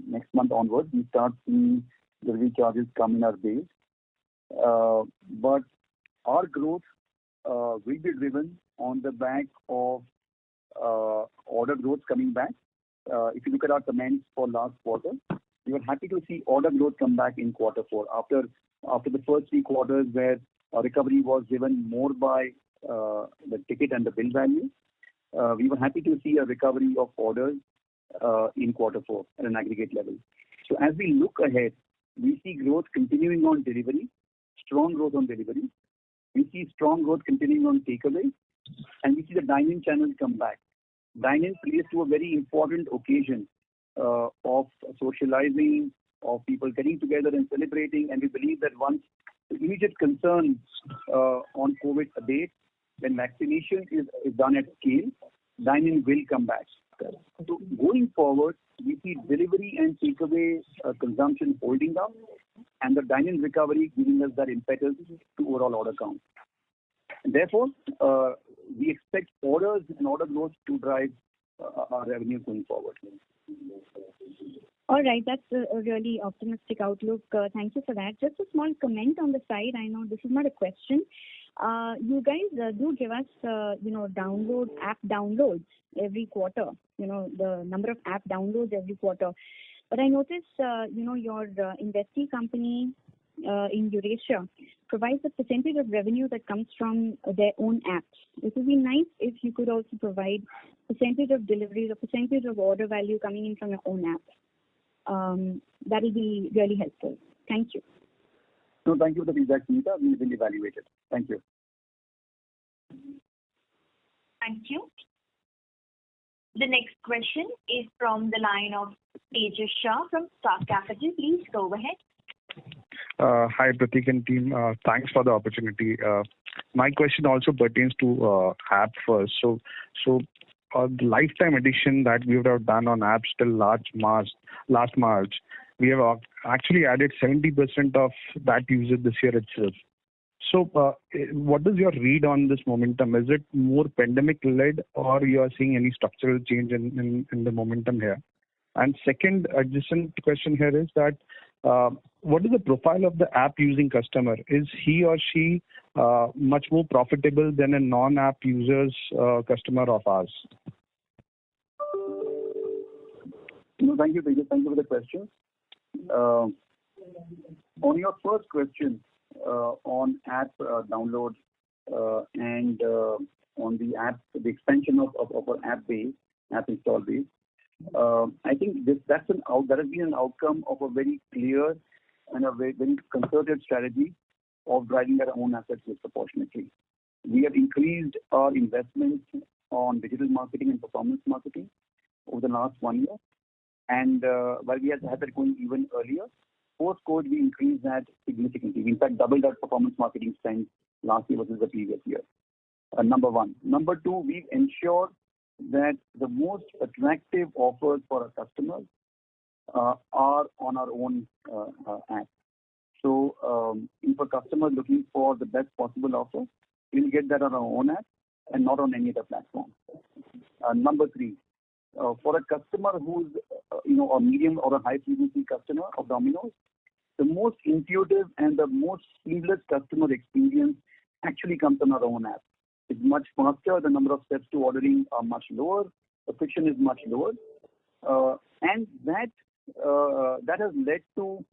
next month onwards, we start seeing delivery charges come in our base. But our growth will be driven on the back of order growth coming back. If you look at our comments for last quarter, we were happy to see order growth come back in quarter 4 after the first 3 quarters where recovery was driven more by the ticket and the bill value. We were happy to see a recovery of orders in Q4 at an aggregate level. So as we look ahead, we see growth continuing on delivery, strong growth on delivery. We see strong growth continuing on takeaway, and we see the dine-in channel come back. Dine-in plays to a very important occasion of socializing, of people getting together and celebrating, and we believe that once the immediate concerns on COVID abate, when vaccination is done at scale, dine-in will come back. So going forward, we see delivery and takeaway consumption holding up, and the dine-in recovery giving us that impetus to overall order count. And therefore, we expect orders and order growth to drive our revenue going forward. All right, that's a really optimistic outlook. Thank you for that. Just a small comment on the side. I know this is not a question. You guys do give us, app downloads every quarter. The number of app downloads every quarter. But I noticed, your investee company in Eurasia provides a percentage of revenue that comes from their own apps. It would be nice if you could also provide percentage of deliveries or percentage of order value coming in from your own app. That will be really helpful. Thank you. No, thank you for the feedback, Sunita. We will evaluate it. Thank you. Thank you. The next question is from the line of Tejas Shah from Star Capital. Please go ahead. Hi, Prateek and team. Thanks for the opportunity. My question also pertains to app first. So the lifetime addition that we would have done on apps till last March, we have actually added 70% of that user this year itself. So what is your read on this momentum? Is it more pandemic-led, or you are seeing any structural change in the momentum here? And second adjacent question here is that what is the profile of the app-using customer? Is he or she much more profitable than a non-app user's customer of ours? No, thank you, Tejas. Thank you for the question. On your first question on app downloads and on the expansion of our app install base, I think that has been an outcome of a very clear and a very concerted strategy of driving our own assets disproportionately. We have increased our investments on digital marketing and performance marketing over the last 1 year. And while we had that going even earlier, post-COVID we increased that significantly. We in fact doubled our performance marketing spend last year versus the previous year. Number one. Number two, we've ensured that the most attractive offers for our customers are on our own app. So if a customer is looking for the best possible offer, we'll get that on our own app and not on any other platform. Number three, for a customer who's a medium or a high frequency customer of Domino's, the most intuitive and the most seamless customer experience actually comes on our own app. It's much faster. The number of steps to ordering are much lower. The friction is much lower, and that has led to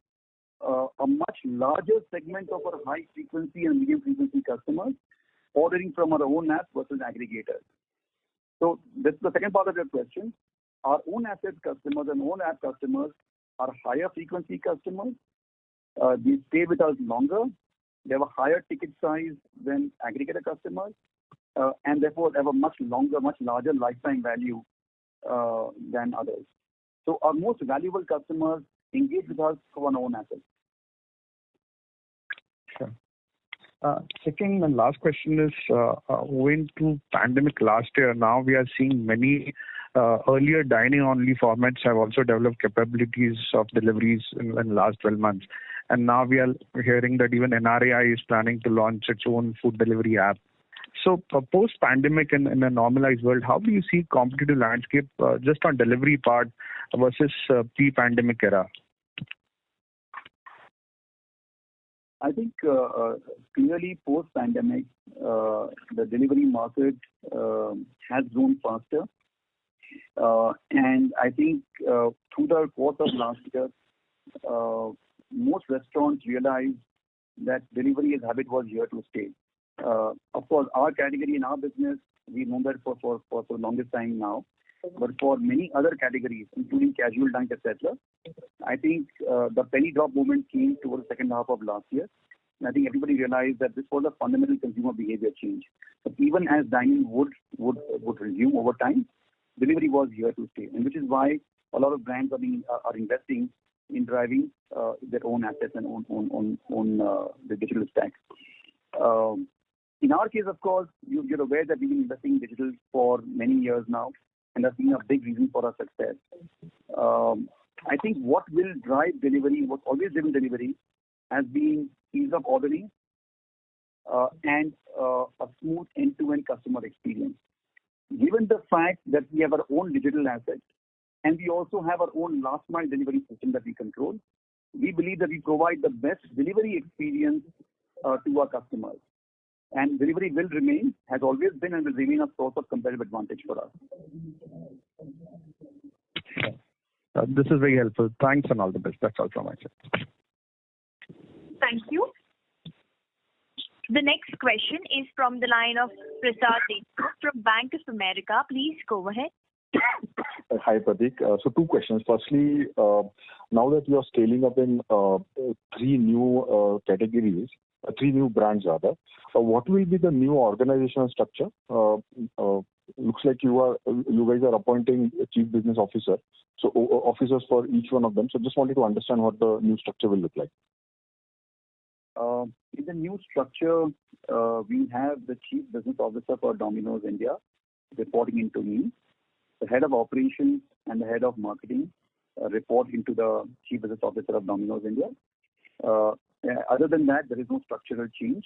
a much larger segment of our high frequency and medium frequency customers ordering from our own app versus aggregators. So that's the second part of your question. Our own asset customers and own app customers are higher frequency customers. They stay with us longer. They have a higher ticket size than aggregator customers, and therefore have a much larger lifetime value than others. So our most valuable customers engage with us for our own assets. Sure. Second and last question is, owing to pandemic last year, now we are seeing many earlier dining only formats have also developed capabilities of deliveries in the last 12 months. And now we are hearing that even NRAI is planning to launch its own food delivery app. So post-pandemic in a normalized world, how do you see competitive landscape just on delivery part versus pre-pandemic era? I think clearly post-pandemic, the delivery market has grown faster. And I think through the course of last year, most restaurants realized that delivery as habit was here to stay. Of course, our category in our business, we've known that for the longest time now. But for many other categories, including casual dining, etc., I think the penny drop movement came towards the second half of last year. And I think everybody realized that this was a fundamental consumer behavior change. But even as dining would resume over time, delivery was here to stay, and which is why a lot of brands are investing in driving their own assets and on the digital stack. In our case, of course, you're aware that we've been investing in digital for many years now, and that's been a big reason for our success. I think what will drive delivery, what's always driven delivery, has been ease of ordering and a smooth end-to-end customer experience. Given the fact that we have our own digital assets and we also have our own last-mile delivery system that we control, we believe that we provide the best delivery experience to our customers. And delivery will remain, has always been, and will remain a source of competitive advantage for us. This is very helpful. Thanks and all the best. That's all from my side. Thank you. The next question is from the line of Prasad Deshmukh from Bank of America. Please go ahead. Hi, Pratik. So 2 questions. Firstly, now that you are scaling up in 3 new categories, 3 new brands rather, what will be the new organizational structure? Looks like you guys are appointing a chief business officer, so officers for each one of them. So just wanted to understand what the new structure will look like. In the new structure, we have the chief business officer for Domino's India reporting into me. The head of operations and the head of marketing report into the chief business officer of Domino's India. Other than that, there is no structural change.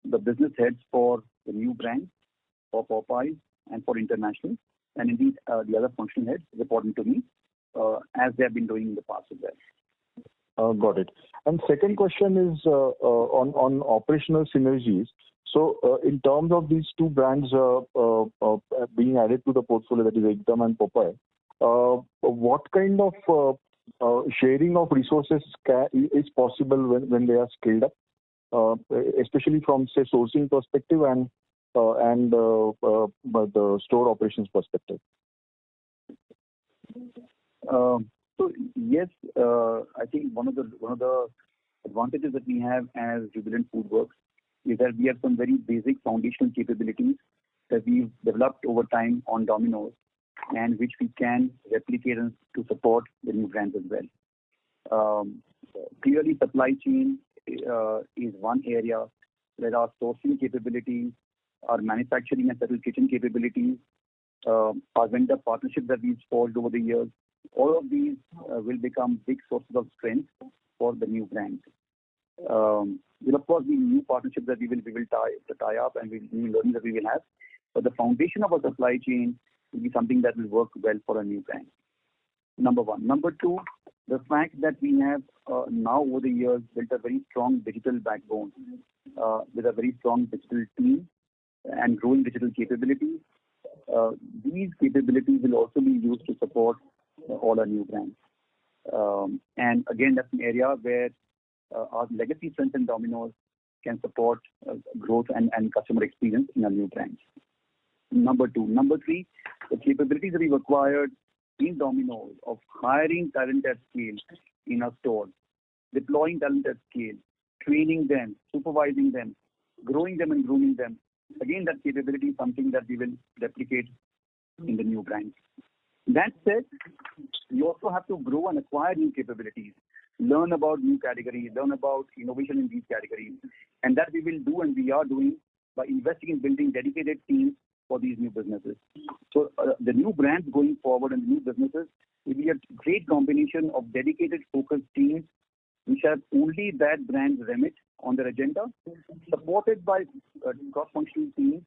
The business heads for the new brands, for Popeyes and for international, and indeed the other functional heads reporting to me, as they have been doing in the past as well. Got it. And second question is on operational synergies. So in terms of these 2 brands being added to the portfolio, that is Ekdum and Popeye, what kind of sharing of resources is possible when they are scaled up, especially from, say, sourcing perspective and the store operations perspective? So yes, I think one of the advantages that we have as Jubilant Foodworks is that we have some very basic foundational capabilities that we've developed over time on Domino's, and which we can replicate to support the new brands as well. Clearly, supply chain is one area where our sourcing capabilities, our manufacturing and central kitchen capabilities, our vendor partnerships that we've forged over the years, all of these will become big sources of strength for the new brands. Will of course be new partnerships that we will tie up, and new learning that we will have. But the foundation of our supply chain will be something that will work well for a new brand. Number 1. Number 2, the fact that we have now over the years built a very strong digital backbone with a very strong digital team and growing digital capabilities. These capabilities will also be used to support all our new brands. And again, that's an area where our legacy strength in Domino's can support growth and customer experience in our new brands. Number 2. Number 3, the capabilities that we've acquired in Domino's of hiring talent at scale in our stores, deploying talent at scale, training them, supervising them, growing them and grooming them. Again, that capability is something that we will replicate in the new brands. That said, we also have to grow and acquire new capabilities, learn about new categories, learn about innovation in these categories. And that we will do, and we are doing, by investing in building dedicated teams for these new businesses. So the new brands going forward and the new businesses will be a great combination of dedicated focused teams which have only that brand's remit on their agenda, supported by cross-functional teams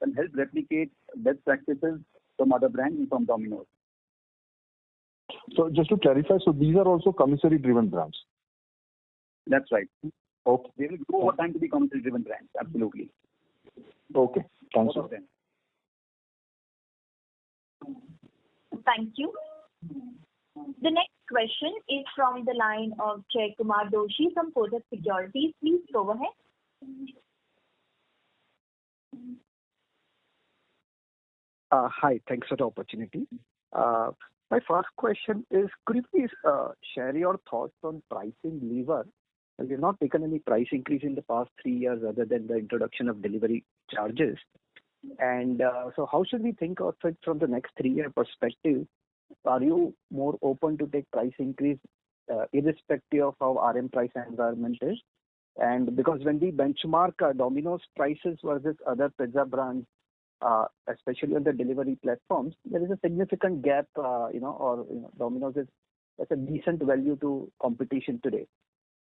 and help replicate best practices from other brands and from Domino's. So just to clarify, so these are also commissary-driven brands? That's right. Okay. They will grow over time to be commissary-driven brands, absolutely. Okay, thanks. Thank you. The next question is from the line of Jay Kumar Doshi from Kotak Securities. Please go ahead. Hi, thanks for the opportunity. My first question is, could you please share your thoughts on pricing lever? We've not taken any price increase in the past 3 years other than the introduction of delivery charges. And so how should we think of it from the next 3-year perspective? Are you more open to take price increase irrespective of how RM price environment is? And because when we benchmark Domino's prices versus other pizza brands, especially on the delivery platforms, there is a significant gap, Domino's is at a decent value to competition today.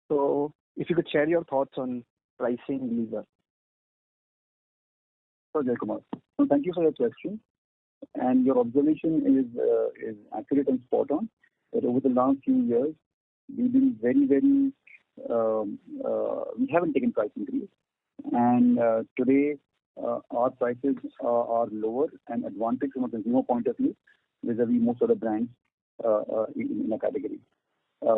So if you could share your thoughts on pricing lever. So, Jaykumar, so thank you for your question. And your observation is accurate and spot on. That over the last few years, we've been very, we haven't taken price increase. And today, our prices are lower and advantage from a consumer point of view vis-a-vis most other brands in a category.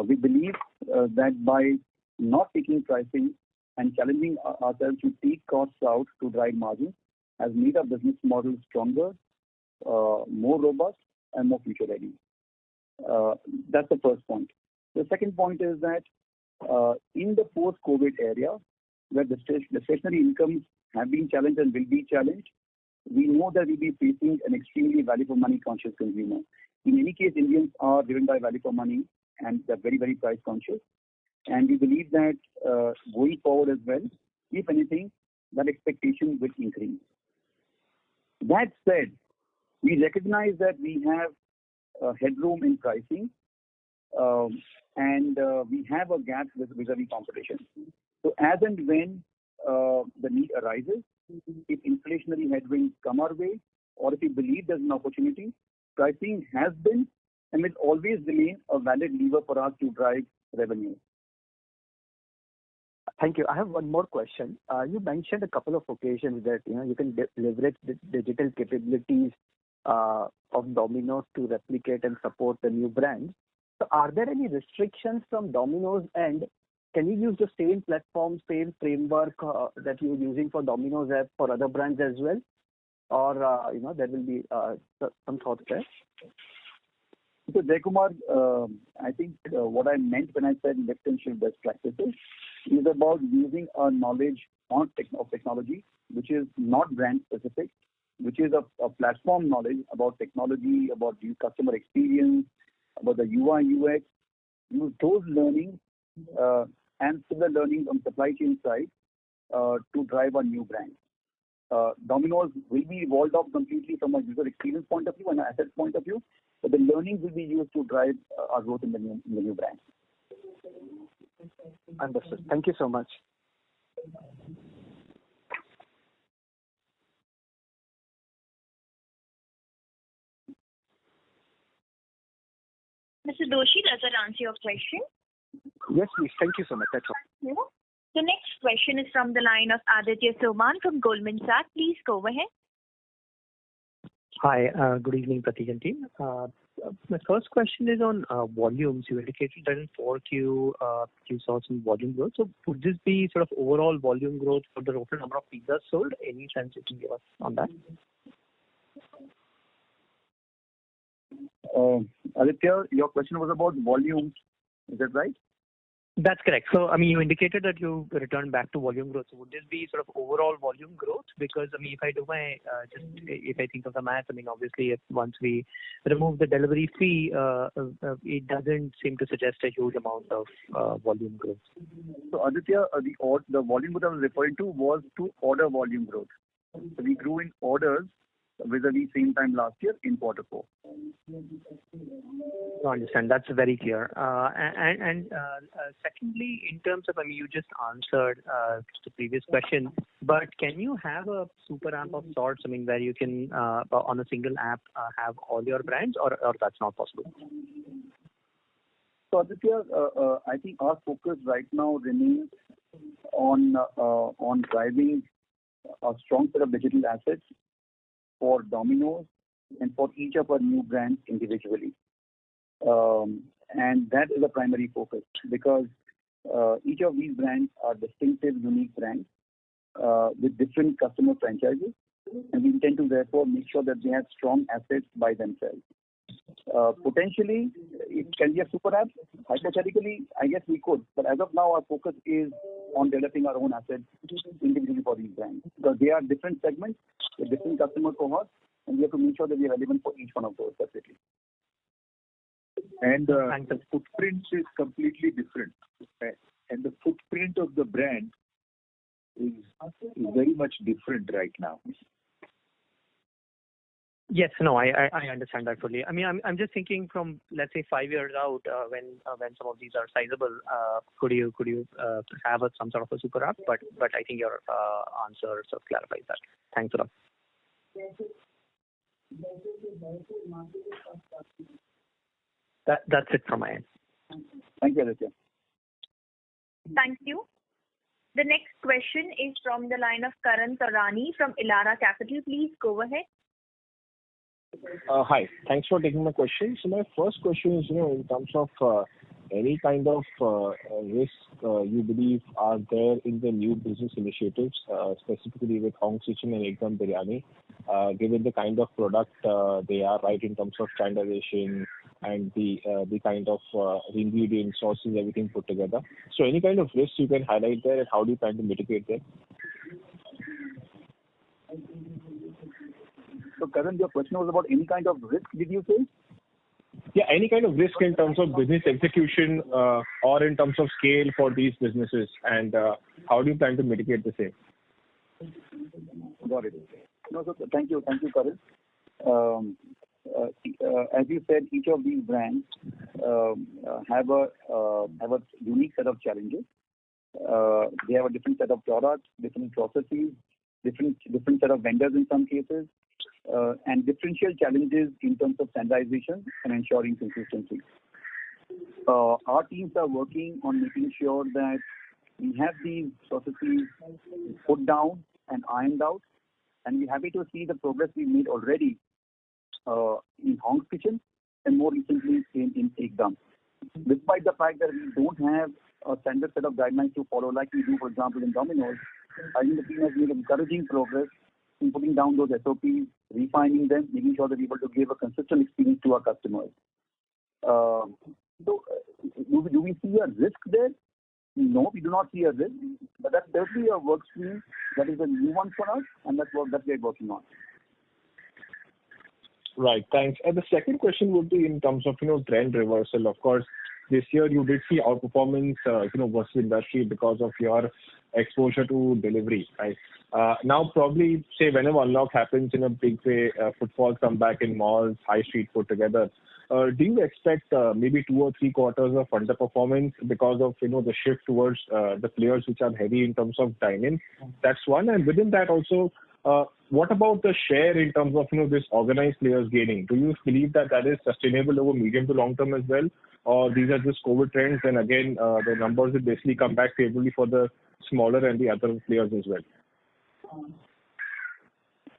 We believe that by not taking pricing and challenging ourselves to take costs out to drive margins has made our business model stronger, more robust, and more future ready. That's the first point. The second point is that in the post-COVID area, where the discretionary incomes have been challenged and will be challenged, we know that we'll be facing an extremely value for money conscious consumer. In any case, Indians are driven by value for money and they're very price conscious. And we believe that going forward as well, if anything, that expectation will increase. That said, we recognize that we have headroom in pricing and we have a gap vis-a-vis competition. So as and when the need arises, if inflationary headwinds come our way, or if we believe there's an opportunity, pricing has been and will always remain a valid lever for us to drive revenue. Thank you. I have one more question. You mentioned a couple of occasions that you can leverage the digital capabilities of Domino's to replicate and support the new brands. So are there any restrictions from Domino's end? Can you use the same platform, same framework that you're using for Domino's app for other brands as well? Or, there will be some thoughts there? So, Jaykumar, I think what I meant when I said lift and shift best practices is about using our knowledge of technology, which is not brand specific, which is a platform knowledge about technology, about the customer experience, about the UI, UX. Use those learnings and similar learnings on supply chain side to drive a new brand. Domino's will be evolved out completely from a user experience point of view and an asset point of view, but the learnings will be used to drive our growth in the new brand. Understood. Thank you so much. Mr. Doshi, does that answer your question? Yes, please. Thank you so much. That's all. Yeah. The next question is from the line of Aditya Soman from Goldman Sachs. Please go ahead. Hi, good evening, Pratik and team. My first question is on volumes. You indicated that in 4Q you saw some volume growth. So would this be sort of overall volume growth for the total number of pizzas sold? Any sense you can give us on that? Aditya, your question was about volumes. Is that right? That's correct. So, I mean, you indicated that you returned back to volume growth. So would this be sort of overall volume growth? Because, I mean, if I do my, if I think of the math, I mean, obviously, if once we remove the delivery fee, it doesn't seem to suggest a huge amount of volume growth. So, Aditya, the volume growth I was referring to was to order volume growth. So we grew in orders vis-a-vis same time last year in quarter 4. I understand. That's very clear. And secondly, in terms of, I mean, you just answered the previous question, but can you have a super app of sorts, I mean, where you can, on a single app, have all your brands, or that's not possible? So, Aditya, I think our focus right now remains on driving a strong set of digital assets for Domino's and for each of our new brands individually. And that is a primary focus because each of these brands are distinctive, unique brands with different customer franchises and we intend to therefore make sure that they have strong assets by themselves. Potentially, it can be a super app. Hypothetically, I guess we could, but as of now, our focus is on developing our own assets individually for these brands, because they are different segments, different customer cohorts, and we have to make sure that we are relevant for each one of those separately. And the footprint is completely different, and the footprint of the brand is very much different right now. Yes, no, I understand that fully. I mean, I'm just thinking from, let's say, 5 years out, when some of these are sizable, could you have some sort of a super app? But I think your answer sort of clarifies that. Thanks a lot. That's it from my end. Thank you, Aditya. Thank you. The next question is from the line of Karan Tarani from Elara Capital. Please go ahead. Hi. Thanks for taking my question. So my first question is, in terms of any kind of risk you believe are there in the new business initiatives, specifically with Hong's Kitchen and Ekdum Biryani, given the kind of product they are, right, in terms of standardization and the kind of ingredients, sauces, everything put together. So any kind of risks you can highlight there, and how do you plan to mitigate them? So, Karan, your question was about any kind of risk, did you say? Yeah, any kind of risk in terms of business execution or in terms of scale for these businesses, and how do you plan to mitigate the same? Got it. No, so thank you, Karan. As you said, each of these brands have a unique set of challenges. They have a different set of products, different processes, different set of vendors in some cases, and differential challenges in terms of standardization and ensuring consistency. Our teams are working on making sure that we have these processes put down and ironed out, and we're happy to see the progress we made already in Hong's Kitchen and more recently in Ekdum. Despite the fact that we don't have a standard set of guidelines to follow like we do, for example, in Domino's, I think the team has made encouraging progress in putting down those SOPs, refining them, making sure that we're able to give a consistent experience to our customers. So, do we see a risk there? No, we do not see a risk, but that's definitely a work stream that is a new one for us, and that's what we're working on. Right, thanks. And the second question would be in terms of trend reversal. Of course, this year you did see outperformance versus industry because of your exposure to delivery, right? Now probably say whenever unlock happens in a big way, footfalls come back in malls, high street put together. Do you expect maybe 2 or 3 quarters of underperformance because of the shift towards the players which are heavy in terms of dine-in? That's one. And within that also, what about the share in terms of this organized players gaining? Do you believe that is sustainable over medium to long term as well, or these are just COVID trends and again the numbers will basically come back favorably for the smaller and the other players as well?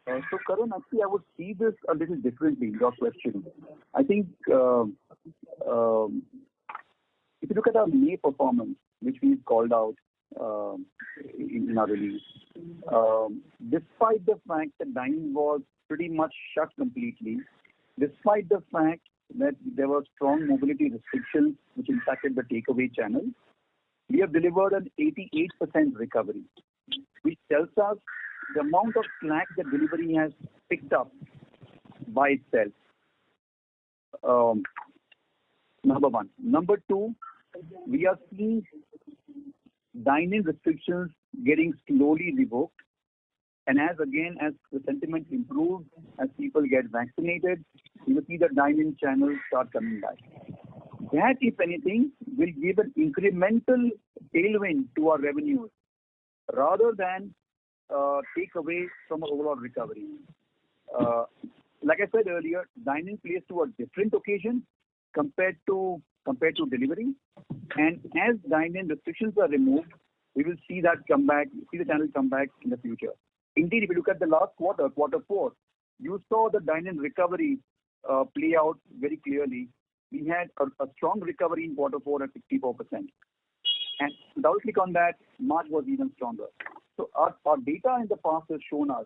So, Karan, actually, I would see this a little differently, your question. I think if you look at our May performance, which we've called out in our release, despite the fact that dining was pretty much shut completely, despite the fact that there were strong mobility restrictions which impacted the takeaway channel, we have delivered an 88% recovery, which tells us the amount of slack that delivery has picked up by itself. Number one. Number two, we are seeing dine-in restrictions getting slowly revoked. And as the sentiment improves, as people get vaccinated, you will see the dine-in channels start coming back. That, if anything, will give an incremental tailwind to our revenues rather than take away from our overall recovery. Like I said earlier, dine-in plays to a different occasion compared to delivery. And as dine-in restrictions are removed, we will see that come back, see the channel come back in the future. Indeed, if you look at the last quarter, Q4, you saw the dine-in recovery play out very clearly. We had a strong recovery in Q4 at 64%. And double click on that, March was even stronger. So our data in the past has shown us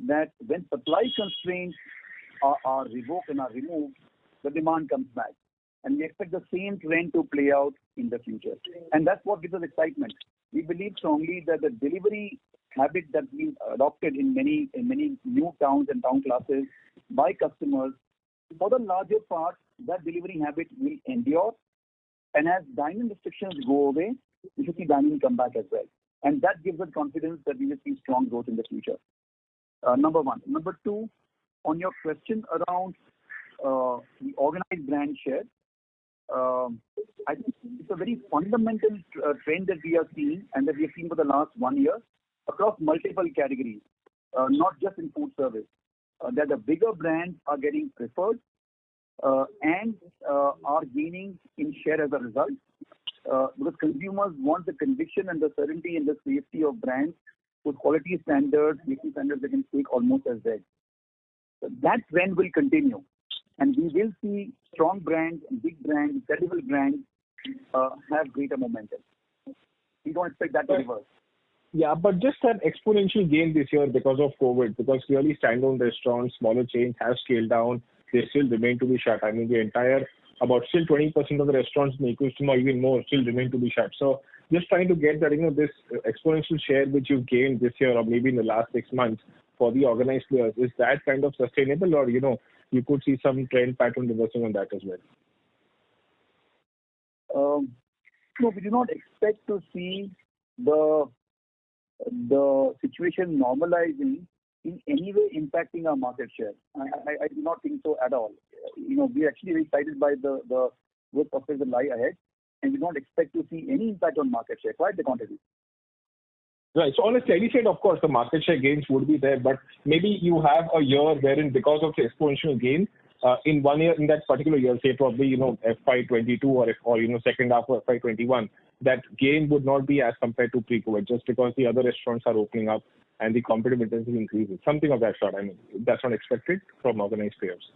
that when supply constraints are revoked and are removed, the demand comes back. And we expect the same trend to play out in the future. And that's what gives us excitement. We believe strongly that the delivery habit that's been adopted in many new towns and town classes by customers, for the larger part, that delivery habit will endure. And as dining restrictions go away, we should see dining come back as well. And that gives us confidence that we will see strong growth in the future. Number one. Number two, on your question around the organized brand share, I think it's a very fundamental trend that we are seeing and that we have seen for the last 1 year across multiple categories, not just in food service, that the bigger brands are getting preferred and are gaining in share as a result because consumers want the conviction and the certainty and the safety of brands with quality standards, safety standards they can take almost as dead. So that trend will continue. And we will see strong brands, big brands, credible brands have greater momentum. We don't expect that to reverse. Yeah, but just an exponential gain this year because of COVID, because clearly standalone restaurants, smaller chains have scaled down. They still remain to be shut. I mean, the entire, about still 20% of the restaurants in the ecosystem or even more still remain to be shut. So just trying to get that, this exponential share which you've gained this year or maybe in the last 6 months for the organized players, is that kind of sustainable or, you could see some trend pattern reversing on that as well? No, we do not expect to see the situation normalizing in any way impacting our market share. I do not think so at all. We're actually very excited by the growth prospects that lie ahead, and we don't expect to see any impact on market share, quite the contrary. Right. So on a steady state, of course, the market share gains would be there, but maybe you have a year wherein because of the exponential gain, in 1 year, in that particular year, say probably, FY22 or second half of FY21, that gain would not be as compared to pre-COVID just because the other restaurants are opening up and the competitive intensity increases. Something of that sort. I mean, that's not expected from organized players.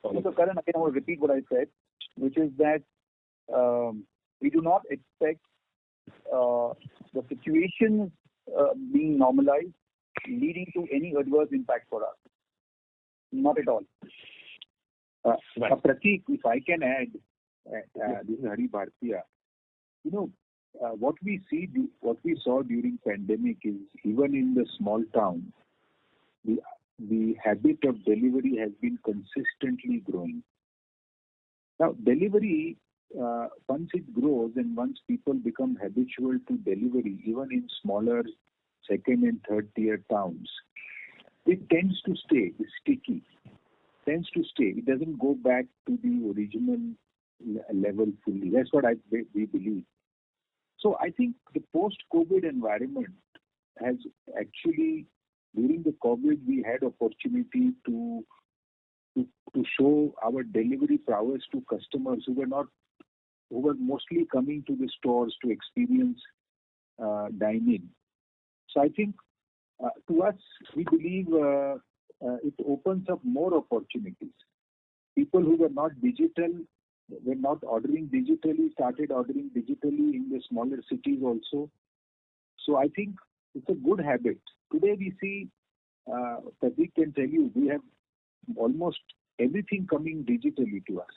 So Karan, again, I will repeat what I said, which is that we do not expect the situation being normalized leading to any adverse impact for us. Not at all. Prateek, if I can add, this is Hari Bhatia. What we saw during pandemic is even in the small towns, the habit of delivery has been consistently growing. Now, delivery, once it grows and once people become habitual to delivery, even in smaller second and third tier towns, it tends to stay. It's sticky. Tends to stay. It doesn't go back to the original level fully. That's what we believe. So I think the post-COVID environment has actually, during the COVID, we had opportunity to show our delivery prowess to customers who were mostly coming to the stores to experience dining. So I think to us, we believe it opens up more opportunities. People who were not digital, were not ordering digitally, started ordering digitally in the smaller cities also. So I think it's a good habit. Today we see, Prateek can tell you, we have almost everything coming digitally to us.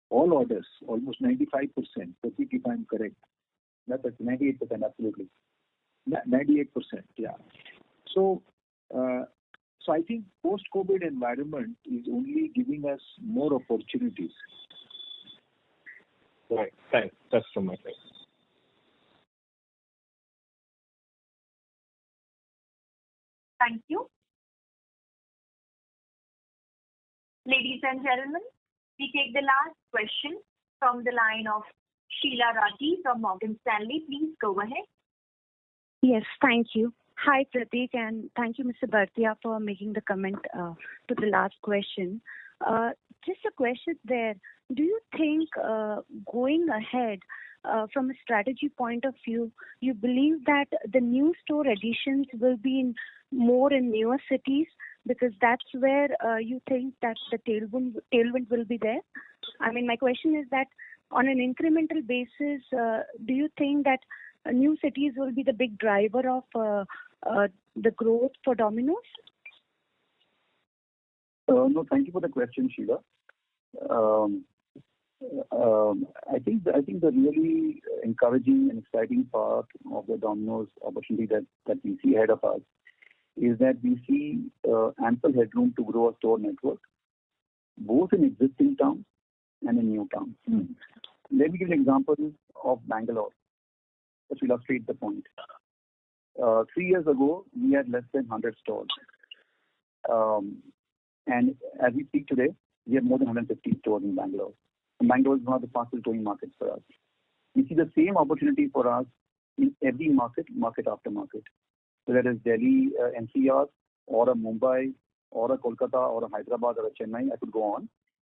All orders, almost 95%. Prateek, if I'm correct. That's 98%, absolutely. 98%, yeah. So I think post-COVID environment is only giving us more opportunities. Right. Thanks. That's from my side. Thank you. Ladies and gentlemen, we take the last question from the line of Sheila Rathi from Morgan Stanley. Please go ahead. Yes, thank you. Hi, Prateek, and thank you, Mr. Bhatia, for making the comment to the last question. Just a question there. Do you think going ahead from a strategy point of view, you believe that the new store additions will be more in newer cities because that's where you think that the tailwind will be there? I mean, my question is that on an incremental basis, do you think that new cities will be the big driver of the growth for Domino's? No, thank you for the question, Sheila. I think the really encouraging and exciting part of the Domino's opportunity that we see ahead of us is that we see ample headroom to grow our store network, both in existing towns and in new towns. Let me give an example of Bangalore, just to illustrate the point. 3 years ago, we had less than 100 stores. And as we speak today, we have more than 150 stores in Bangalore. And Bangalore is one of the fastest growing markets for us. We see the same opportunity for us in every market after market. Whether it is Delhi, NCR, or a Mumbai, or a Kolkata, or a Hyderabad, or a Chennai, I could go on.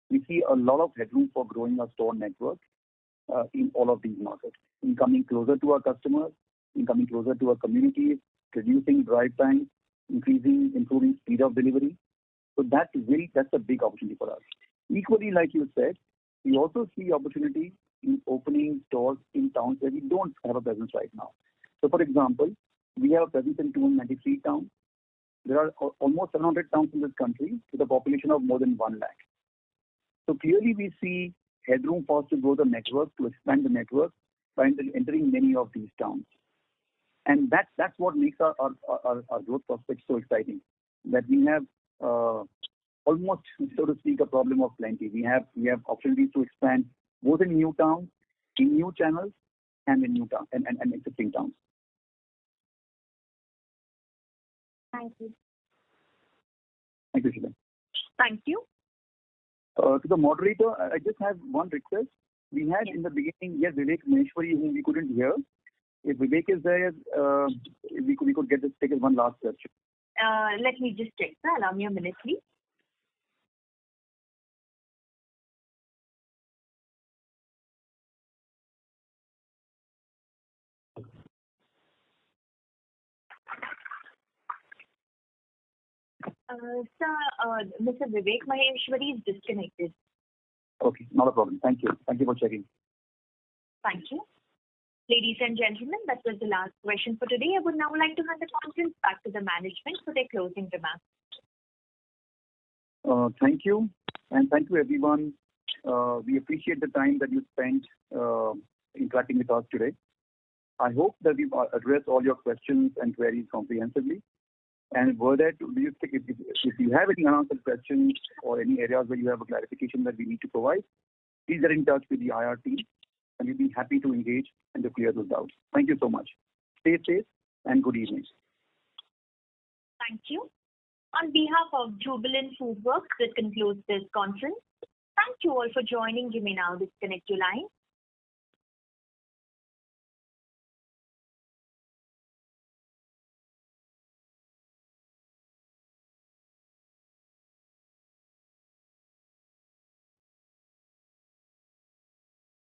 We see a lot of headroom for growing our store network in all of these markets, in coming closer to our customers, in coming closer to our communities, reducing drive time, improving speed of delivery. So that's a big opportunity for us. Equally, like you said, we also see opportunity in opening stores in towns where we don't have a presence right now. So, for example, we have a presence in 293 towns. There are almost 700 towns in this country with a population of more than 1 lakh. So clearly we see headroom for us to grow the network, to expand the network by entering many of these towns. And that's what makes our growth prospects so exciting, that we have almost, so to speak, a problem of plenty. We have opportunities to expand both in new towns, in new channels, and in new towns and existing towns. Thank you. Thank you, Sheila. Thank you. To the moderator, I just have one request. We had in the beginning, Vivek Maheshwari, whom we couldn't hear. If Vivek is there, we could take one last question. Let me just check, sir. Allow me a minute, please. Sir, Mr. Vivek Maheshwari is disconnected. Okay, not a problem. Thank you. Thank you for checking. Thank you. Ladies and gentlemen, that was the last question for today. I would now like to hand the conference back to the management for their closing remarks. Thank you, and thank you everyone. We appreciate the time that you spent interacting with us today. I hope that we've addressed all your questions and queries comprehensively. And were there if you have any unanswered questions or any areas where you have a clarification that we need to provide, please get in touch with the IR team, and we'll be happy to engage and to clear those doubts. Thank you so much. Stay safe and good evening. Thank you. On behalf of Jubilant Foodworks, this concludes this conference. Thank you all for joining. You may now disconnect your line.